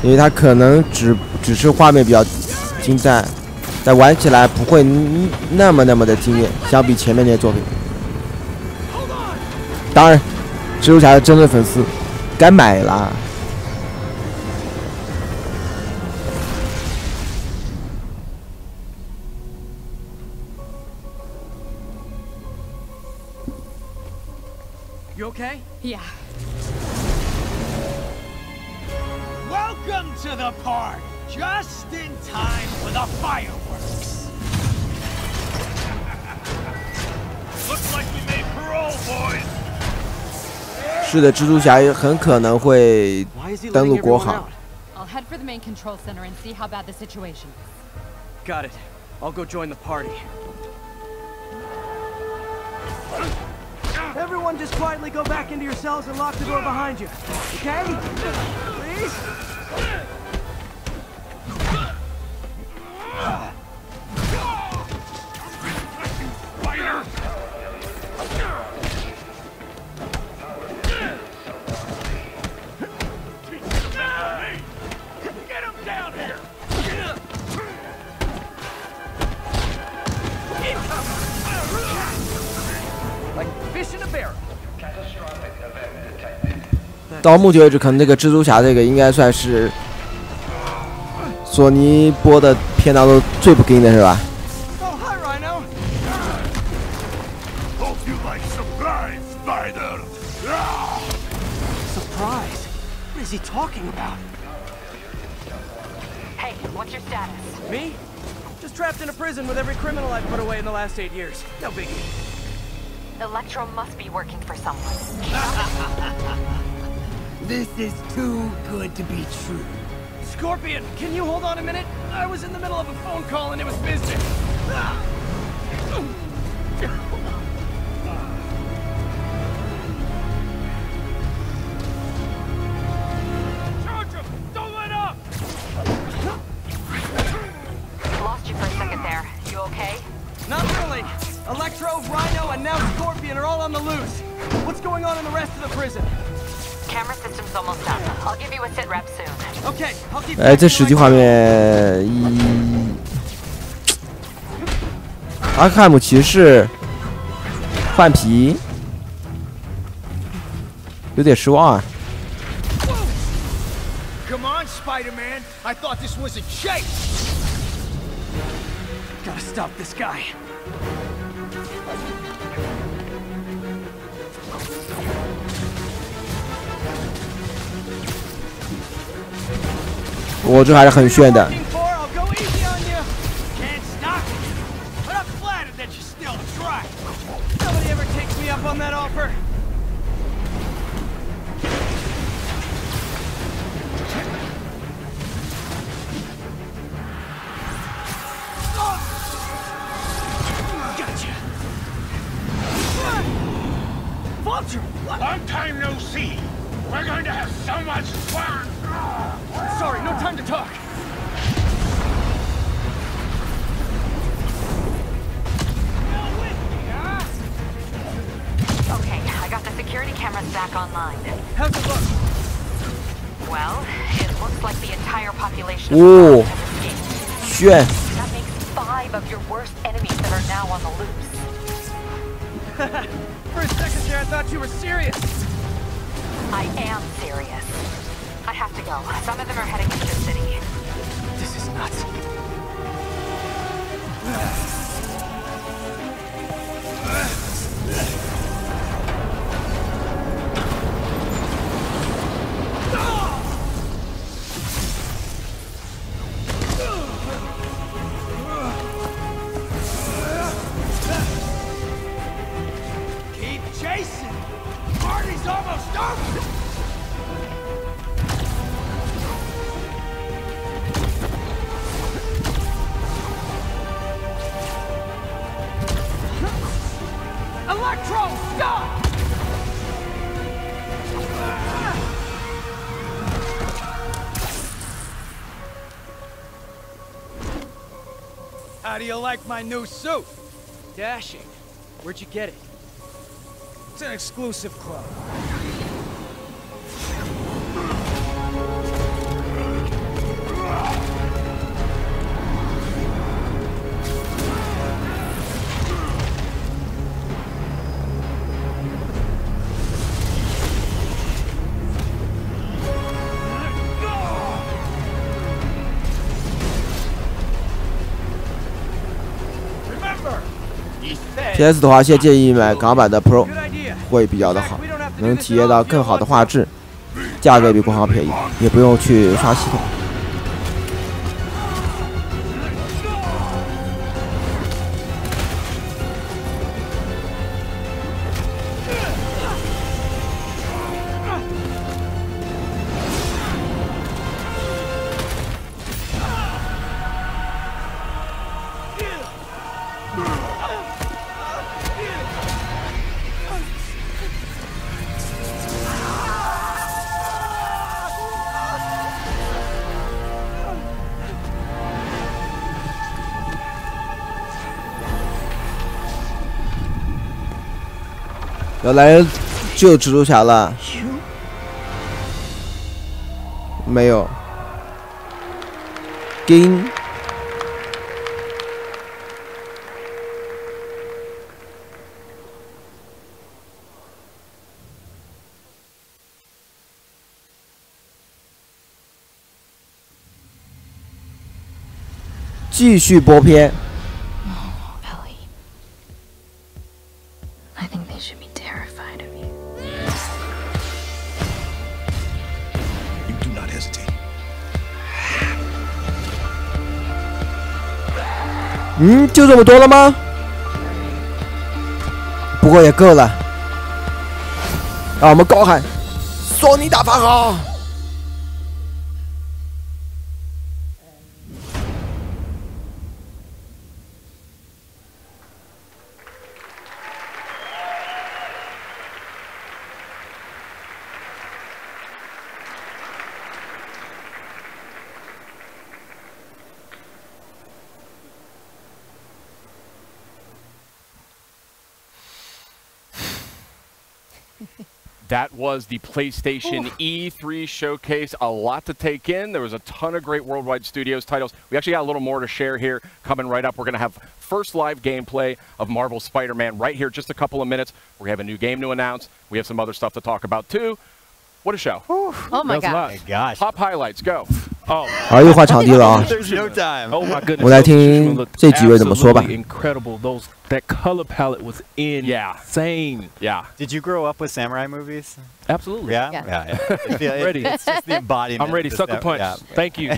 因为它可能只是画面比较精湛。 但玩起来不会那么的惊艳，相比前面那些作品。当然，蜘蛛侠的真正粉丝该买啦。You okay? Yeah. Welcome to the party. Just in time for the fireworks. Looks like we made parole, boys. 是的，蜘蛛侠很可能会登陆国航。I'll head for the main control center and see how bad the situation is. Got it. I'll go join the party. Everyone just quietly go back into your cells and lock the door behind you. Okay? Please? Get him down here! Like fish in a barrel. 到目前为止，可能这个蜘蛛侠这个应该算是索尼播的片当中最不跟的是吧？ Oh, hi, Rhino. Hope you like surprise, Spider. Surprise? What is he talking about? Hey, what's your status? Me? Just trapped in a prison with every criminal I've put away in the last 8 years. No biggie. Electro must be working for someone. This is too good to be true. Scorpion, can you hold on a minute? I was in the middle of a phone call and it was business. Charge him! Don't let up! Lost you for a second there. You okay? Not really. Electro, Rhino, and now Scorpion are all on the loose. What's going on in the rest of the prison? Camera system's almost up. I'll give you a sit rep soon. Okay, I'll keep. 哎，这实际画面阿卡姆骑士换皮，有点失望啊。 Come on, Spider-Man. I thought this was a chase. Gotta stop this guy. 我这还是很炫的。 Can't stop it. But I'm flattered that you still try. Nobody ever takes me up on that offer. Gotcha. Vulture! Long time no see. We're going to have so much fun. Sorry, no time to talk. Okay, I got the security cameras back online. How's it look? Well, it looks like the entire population Oh, has escaped. 炫！ That makes 5 of your worst enemies that are now on the loose. For a second there, I thought you were serious. I am serious. I have to go. Some of them are heading into the city. This is nuts. Keep chasing. Party's almost over. Electro, stop! How do you like my new suit? Dashing. Where'd you get it? It's an exclusive club. PS 的话，现在建议买港版的 Pro 会比较的好。 We don't have 能体验到更好的画质，价格比国行便宜，也不用去刷系统。 要来救蜘蛛侠了？没有。跟继续播片。 就这么多了吗？不过也够了。让我们高喊：“索尼大法好！” That was the PlayStation E3 showcase. A lot to take in. There was a ton of great worldwide studios titles. We actually got a little more to share here coming right up. We're going to have first live gameplay of Marvel's Spider-Man right here, just a couple of minutes. We have a new game to announce. We have some other stuff to talk about too. What a show. Oh my god. Pop highlights, go. 好，又换场地了啊！ No time. Oh my goodness. 我来听这几位怎么说吧。 Incredible. That color palette was insane. Yeah. Did you grow up with samurai movies? Absolutely. Yeah. Yeah. Ready. It's just the embodiment. I'm ready. Sucker punch. Yeah. Thank you.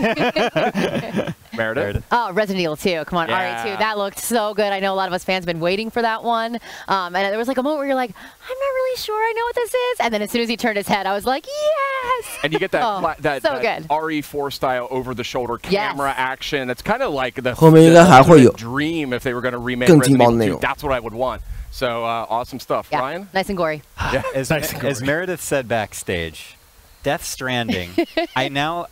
Meredith. Oh, Resident Evil 2. Come on, RE2. That looked so good. I know a lot of us fans have been waiting for that one. And there was like a moment where you're like, I'm not really sure I know what this is. And then as soon as he turned his head, I was like, yes. And you get that that RE4 style over-the-shoulder camera action. It's kind of like the dream if they were going to remake Resident Evil 2. That's what I would want. So awesome stuff, Ryan. Nice and gory. Yeah, as Meredith said backstage, Death Stranding.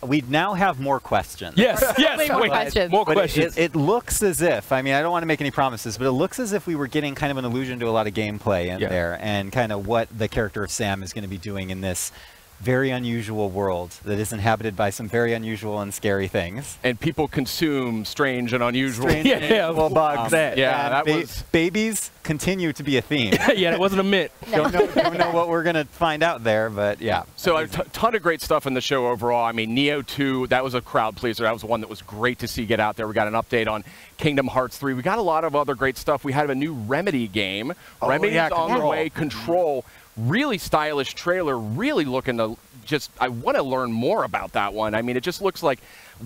We now have more questions. Yes. More questions. More questions. It looks as if, I mean, I don't want to make any promises, but it looks as if we were getting kind of an allusion to a lot of gameplay in there, and kind of what the character of Sam is going to be doing in this very unusual world that is inhabited by some very unusual and scary things. And people consume strange and unusual bugs. That was... Babies continue to be a theme. Yeah, it wasn't a myth. Don't know what we're going to find out there, but yeah. So a ton of great stuff in the show overall. I mean, Neo 2, that was a crowd pleaser. That was one that was great to see get out there. We got an update on Kingdom Hearts 3. We got a lot of other great stuff. We had a new Remedy game. Remedy's on the way. Control. Really stylish trailer, really looking to just, I want to learn more about that one. I mean, it just looks like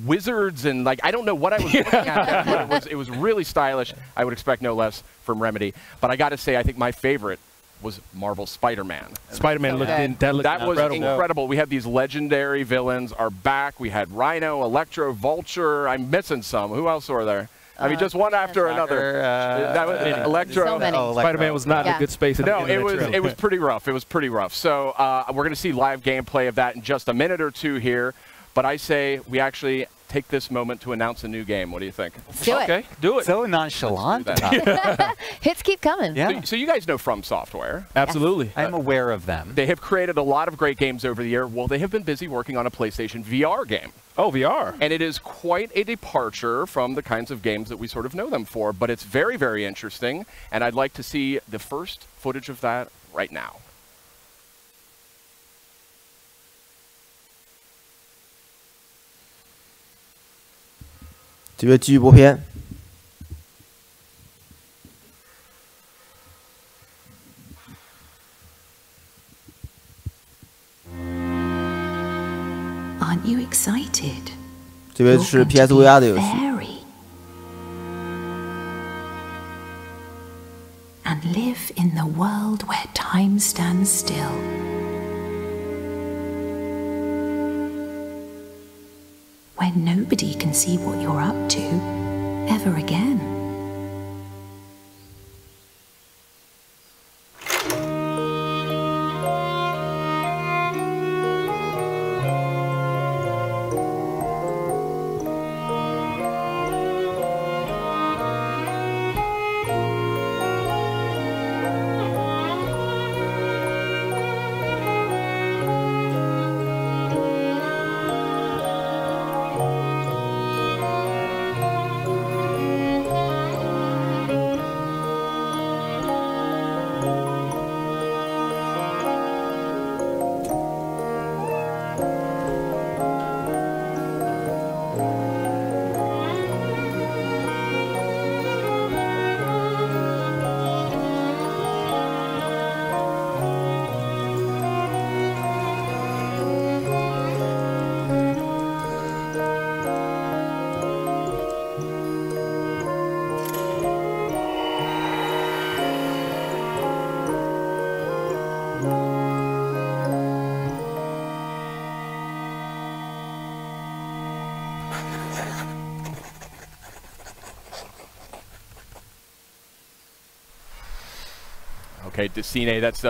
wizards and like, I don't know what I was looking at there, but it was really stylish. I would expect no less from Remedy. But I got to say, I think my favorite was Marvel's Spider-Man. Spider-Man that was incredible. We had these legendary villains are back. We had Rhino, Electro, Vulture. I'm missing some. Who else were there? I mean, just one after another. That was Electro. Spider-Man was not in a good space. No, it was pretty rough. It was pretty rough. So we're going to see live gameplay of that in just a minute or two here. But I say we actually take this moment to announce a new game. What do you think? Let's do it. Do it. So nonchalant. Hits keep coming. Yeah. So you guys know From Software. Absolutely. I'm aware of them. They have created a lot of great games over the year. Well, they have been busy working on a PlayStation VR game. Oh, VR. And it is quite a departure from the kinds of games that we sort of know them for, but it's very, very interesting, and I'd like to see the first footage of that right now. This is 继续播片。这位是 PSVR 的游戏。 And live in the world where time stands still. Where nobody can see what you're up to ever again. Okay, Decine, that's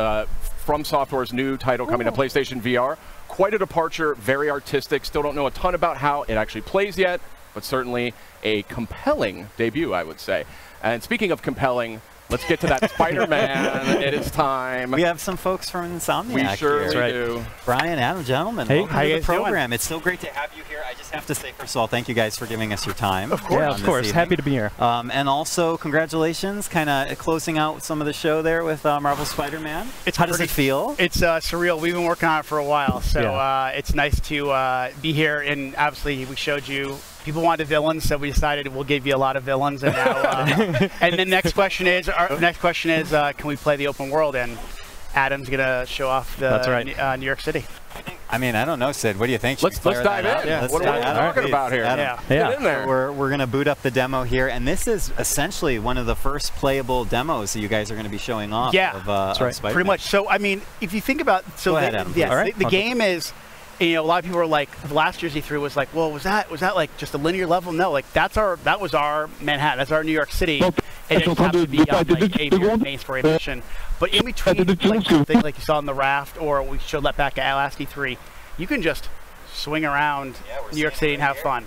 From Software's new title coming to PlayStation VR. Quite a departure, very artistic. Still don't know a ton about how it actually plays yet, but certainly a compelling debut, I would say. And speaking of compelling, let's get to that Spider-Man. It is time. We have some folks from Insomniac We sure here. do. Brian, Adam, gentlemen, hey, welcome to the program. It's so great to have you here. I just have to say, first of all, thank you guys for giving us your time. Of course, yeah, of course. Happy to be here. And also, congratulations, kind of closing out some of the show there with Marvel Spider-Man. How does it feel? It's surreal. We've been working on it for a while, so it's nice to be here. And obviously, we showed you. People wanted villains, so we decided we'll give you a lot of villains. And now, and the next question is, can we play the open world? And Adam's gonna show off the New York City. I mean, I don't know, Sid. What do you think? Let's dive in. Yeah, what are we talking about here? Get in there. We're gonna boot up the demo here, and this is essentially one of the first playable demos that you guys are going to be showing off. Yeah, of, that's right. Pretty much. So I mean, if you think about, Go ahead, Adam. The game is. You know, a lot of people are like, last year's E3 was like, well, was that like just a linear level? No, like that was our Manhattan, that's our New York City, and it just happens to be on like a main story mission. But in between, like something like you saw on the raft, or we showed that back at last E3, you can just swing around New York City and have fun.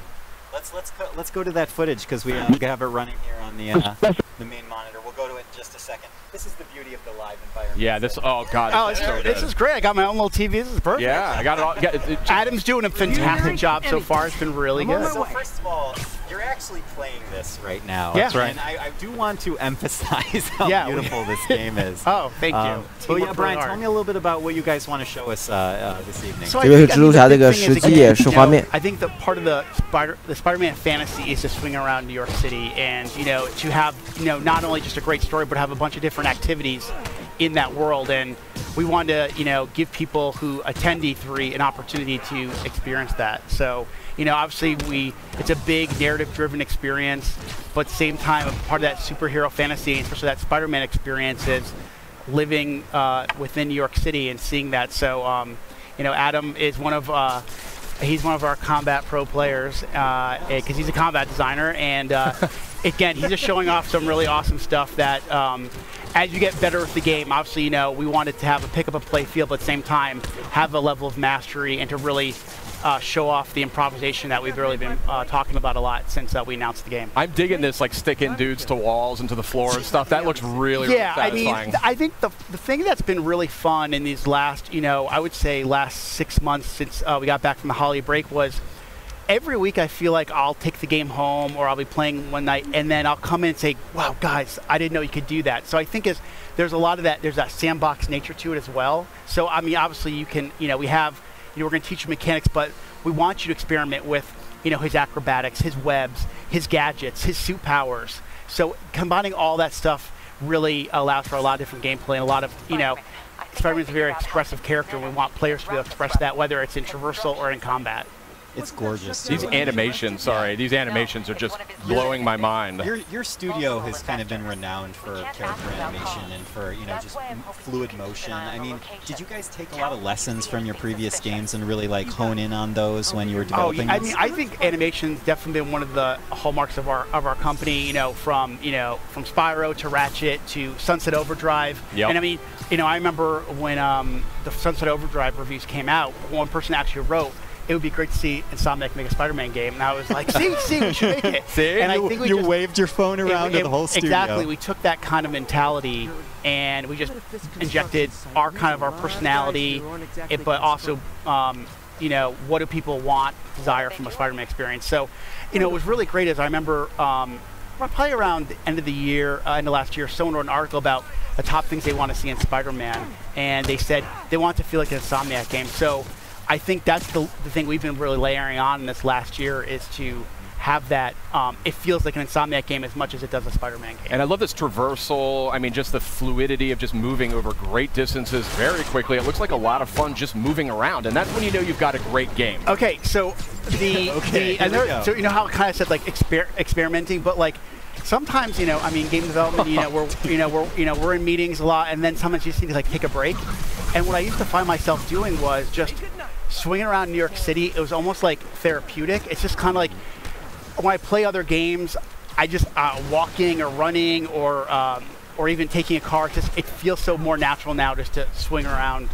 Let's go to that footage because we have it running here on the main monitor. We'll go to it in just a second. This is the beauty of the live environment. Yeah, this. Oh God. Oh, this is great. I got my own little TV. This is perfect. Yeah, I got it all. Adam's doing a fantastic job so far. It's been really good. So first of all, you're actually playing this right now. Yeah, that's right. And I do want to emphasize how beautiful this game is. Oh, thank you. Oh yeah, Brian, tell me a little bit about what you guys want to show us this evening. So 这边是蜘蛛侠这个实机演示画面。 I think that part of the Spider-Man fantasy is to swing around New York City and to have not only just a great story but have a bunch of different activities in that world, and we wanted to give people who attend E3 an opportunity to experience that. So obviously it's a big narrative-driven experience, but at the same time, part of that superhero fantasy, especially that Spider-Man experience, is living within New York City and seeing that. So Adam is one of our combat pro players because he's a combat designer, and again, he's just showing off some really awesome stuff that as you get better with the game, obviously, we wanted to have a pick up a play feel, but at the same time, have a level of mastery and to really show off the improvisation that we've really been talking about a lot since we announced the game. I'm digging this, like sticking dudes to walls and to the floor and stuff. That looks really satisfying. I mean, I think the thing that's been really fun in these last, I would say last 6 months since we got back from the holiday break was every week I feel like I'll take the game home or I'll be playing one night and then I'll come in and say, wow, guys, I didn't know you could do that. So I think there's a lot of that, there's that sandbox nature to it as well. So, I mean, obviously you can, we have, we're going to teach you mechanics, but we want you to experiment with, his acrobatics, his webs, his gadgets, his suit powers. So combining all that stuff really allows for a lot of different gameplay and a lot of, Spider-Man's a very expressive character and we want players to be able to express that, whether it's in traversal or in combat. It's gorgeous. These animations, these animations are just blowing my mind. Your studio has kind of been renowned for character animation and for, you know, just fluid motion. I mean, did you guys take a lot of lessons from your previous games and really like hone in on those when you were developing? I mean, I think animation's definitely been one of the hallmarks of our company. You know, from Spyro to Ratchet to Sunset Overdrive. Yep. And I mean, you know, I remember when the Sunset Overdrive reviews came out, one person actually wrote, it would be great to see Insomniac make a Spider-Man game. And I was like, see, we should make it. See? And I think we just waved your phone around to the whole studio. Exactly. We took that kind of mentality and we just injected our personality, but also, you know, what do people want, desire from a Spider-Man experience. So, you know, it was really great as I remember probably around the end of the year, end of last year, someone wrote an article about the top things they want to see in Spider-Man. And they said they want it to feel like an Insomniac game. So I think that's the thing we've been really layering on in this last year is to have that, it feels like an Insomniac game as much as it does a Spider-Man game. And I love this traversal, I mean, just the fluidity of just moving over great distances very quickly. It looks like a lot of fun just moving around, and that's when you know you've got a great game. Okay, so so you know how I kind of said like experimenting, but like sometimes, you know, I mean, game development, you know, we're in meetings a lot, and then sometimes you just need to like take a break. And what I used to find myself doing was just swinging around New York City. It was almost like therapeutic. It's just kind of like when I play other games, I just walking or running or even taking a car. It feels so more natural now just to swing around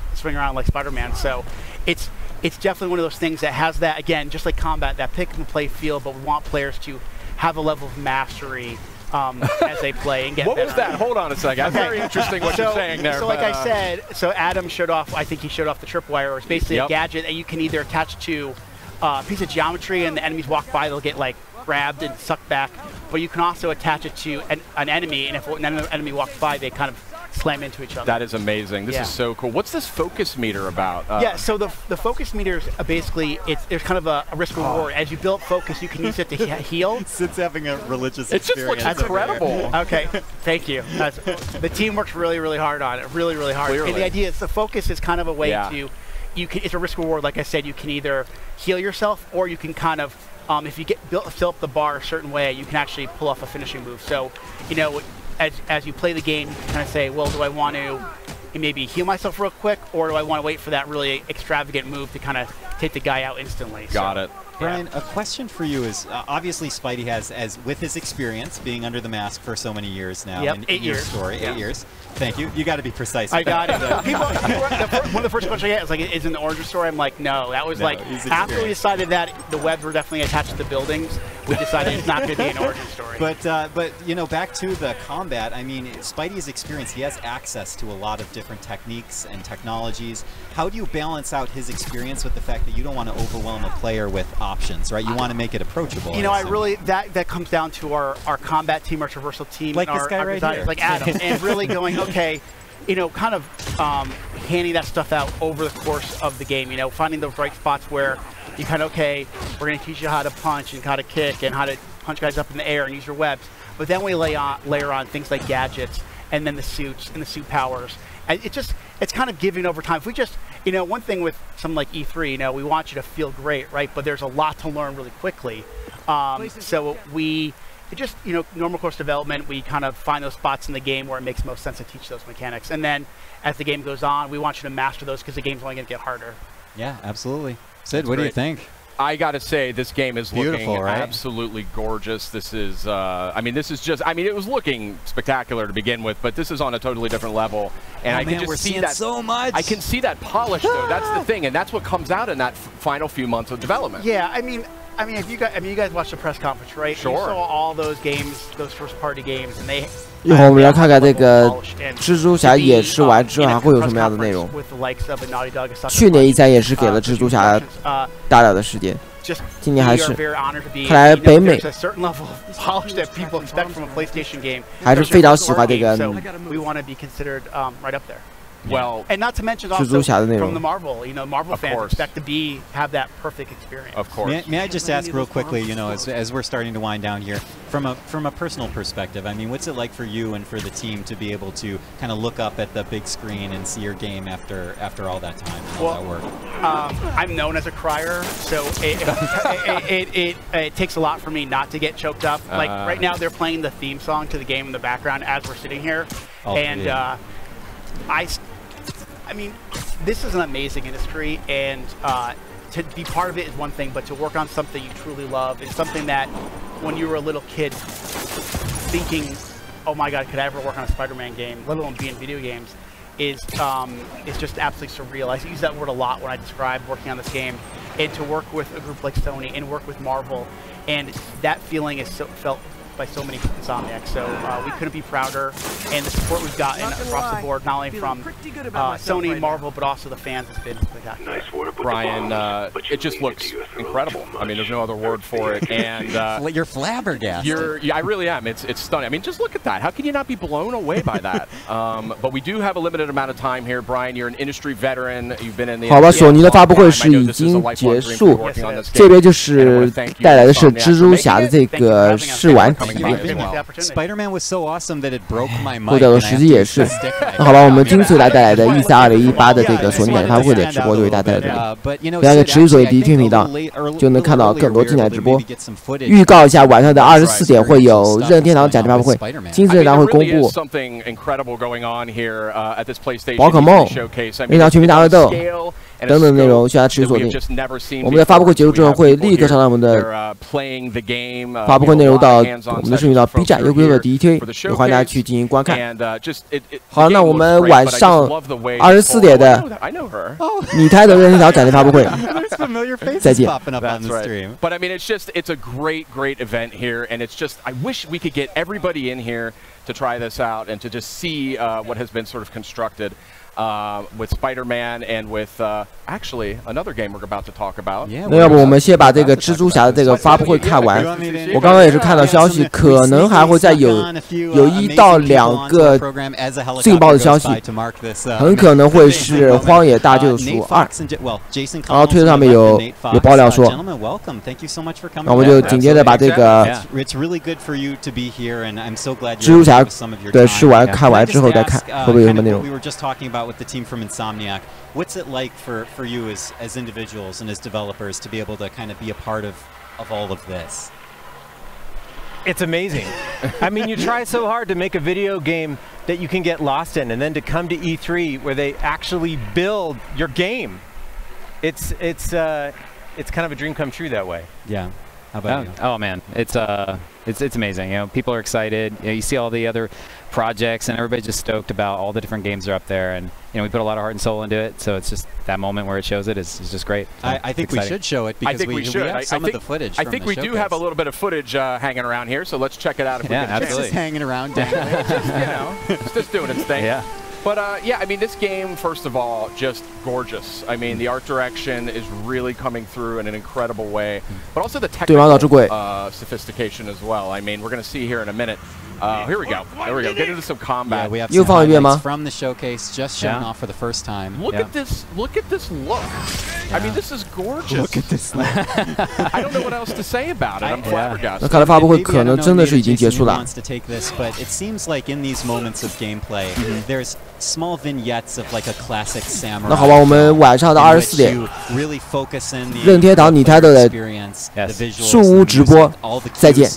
like Spider-Man. So it's definitely one of those things that has that, again, just like combat, that pick and play feel, but we want players to have a level of mastery as they play and get What better. was that? Hold on a second. Okay. Very interesting what you're saying there. So like I said, so Adam showed off, I think he showed off the tripwire. It's basically a gadget that you can either attach to a piece of geometry and the enemies walk by, they'll get like grabbed and sucked back. But you can also attach it to an enemy, and if an enemy walks by, they kind of slam into each other. That is amazing. This is so cool. What's this focus meter about? Yeah, so the focus meter is basically, there's kind of a risk reward. As you build focus, you can use it to heal. Sid's having a religious experience. It just looks incredible. Okay, thank you. The team works really, really hard on it. Really, really hard. Clearly. And the idea is the focus is kind of a way to, it's a risk reward. Like I said, you can either heal yourself or you can kind of, if you fill up the bar a certain way, you can actually pull off a finishing move. So, you know, as you play the game, you can kind of say, well, do I want to maybe heal myself real quick, or do I want to wait for that really extravagant move to kind of take the guy out instantly? Got it. Brian, a question for you is, obviously Spidey has, with his experience being under the mask for so many years now, yep, in 8 years. Story, 8 years. Thank you. You got to be precise. I got it. One of the first questions I get is like, is it an origin story? I'm like, no. That was like, after we decided that the webs were definitely attached to the buildings, we decided it's not going to be an origin story. But you know, back to the combat, I mean, Spidey's experience, he has access to a lot of different techniques and technologies. How do you balance out his experience with the fact that you don't want to overwhelm a player with options, right? You want to make it approachable. You know, I really, that comes down to our combat team, our traversal team, like and this guy right designers, here. like Adam, and really going, okay, you know, kind of handing that stuff out over the course of the game, you know, finding those right spots where you kind of, okay, we're going to teach you how to punch and how to kick and how to punch guys up in the air and use your webs. But then we layer on things like gadgets and then the suits and the suit powers. And it's kind of giving over time. If we just, you know, one thing with something like E3, you know, we want you to feel great, right? But there's a lot to learn really quickly. So just, you know, normal course development, we kind of find those spots in the game where it makes most sense to teach those mechanics. And then as the game goes on, we want you to master those because the game's only going to get harder. Yeah, absolutely. Sid, what do you think? I got to say, this game is beautiful, looking right? absolutely gorgeous. This is, I mean, this is just, I mean, it was looking spectacular to begin with, but this is on a totally different level. And I can just see that so much. I can see that polish, though. That's the thing, and that's what comes out in that final few months of development. Yeah, I mean, if you guys watched the press conference, right? Sure. You saw all those games, those first-party games, and they. 一会儿我们来看看这个蜘蛛侠演示完之后还会有什么样的内容。去年E3也是给了蜘蛛侠大量的时间，今年还是。看来北美还是非常喜欢这个 Well, and not to mention also from the Marvel, Marvel fans expect to have that perfect experience. Of course. May I just ask real quickly, as we're starting to wind down here, from a personal perspective, I mean, what's it like for you and for the team to be able to kind of look up at the big screen and see your game after all that time and all that work? I'm known as a crier, so it takes a lot for me not to get choked up. Like right now, they're playing the theme song to the game in the background as we're sitting here, and I mean, this is an amazing industry, and to be part of it is one thing, but to work on something you truly love is something that when you were a little kid thinking, oh my God, could I ever work on a Spider-Man game, let alone be in video games, is just absolutely surreal. I use that word a lot when I describe working on this game, and to work with a group like Sony and work with Marvel, and that feeling is felt by so many Insomniacs, so we couldn't be prouder, and the support we've gotten across the board, not only from Sony, Marvel, but also the fans, has been spectacular. Brian, it just looks incredible. I mean, there's no other word for it, and you're flabbergasted. I really am. It's stunning. I mean, just look at that. How can you not be blown away by that? But we do have a limited amount of time here, Brian. You're an industry veteran. You've been in the 好吧，索尼的发布会是已经结束，这边就是带来的是蜘蛛侠的这个试玩。 Spider-Man was so awesome that it broke my mind. 获得的时机也是。那好吧，我们精粹来带来的E32018的这个索尼展发布会的直播就为大家带来这里。大家持续锁定迪迪频道，就能看到更多精彩直播。预告一下，晚上的24点会有任天堂展前发布会，今次任天堂会公布宝可梦、任天堂全民大乱斗。 等等内容需要持续锁定。我们在发布会结束之后，会立刻上传我们的发布会内容到我们的视频到 B 站、优酷的迪迪 TV， 也欢迎大家去进行观看。好，那我们晚上24点的米台的任天堂展前发布会，再见。But I mean, it's a great event here, and it's just I wish we could get everybody in here to try this out and to just see what has been sort of constructed. With Spider-Man and with actually another game we're about to talk about. 那要不我们先把这个蜘蛛侠的这个发布会看完。我刚刚也是看到消息，可能还会再有1到2个劲爆的消息，很可能会是《荒野大救赎2》。然后推特上面有爆料说，那我们就紧接着把这个蜘蛛侠的试玩看完之后再看，会不会有什么内容？ with the team from Insomniac. What's it like for you as individuals and as developers to be able to kind of be a part of all of this? It's amazing. I mean, you try so hard to make a video game that you can get lost in, and then to come to E3 where they actually build your game. It's kind of a dream come true that way. Yeah. How about you? Oh man, it's amazing. You know, people are excited. You see all the other projects, and everybody's just stoked about all the different games that are up there. And we put a lot of heart and soul into it. So it's just that moment where it shows it is just great. I think we should show it because we have some of the footage. I think we do have a little bit of footage hanging around here. So let's check it out. If we can absolutely. Just hanging around. It's just doing its thing. Yeah. But yeah, I mean, this game, first of all, just gorgeous. I mean, the art direction is really coming through in an incredible way, but also the technical sophistication as well. I mean, we're going to see here in a minute. Here we go. There we go. Get into some combat. Yeah, we have some highlights from the showcase just shown off for the first time. Look at this. Look at this look. I mean, this is gorgeous. Look at this look. I don't know what else to say about it. I'm flabbergasted. 那看来发布会可能真的是已经结束了。 But it seems like in these moments of gameplay, there's small vignettes of like a classic samurai. 那好吧，我们晚上的24点，任天堂你台的树屋直播，再见。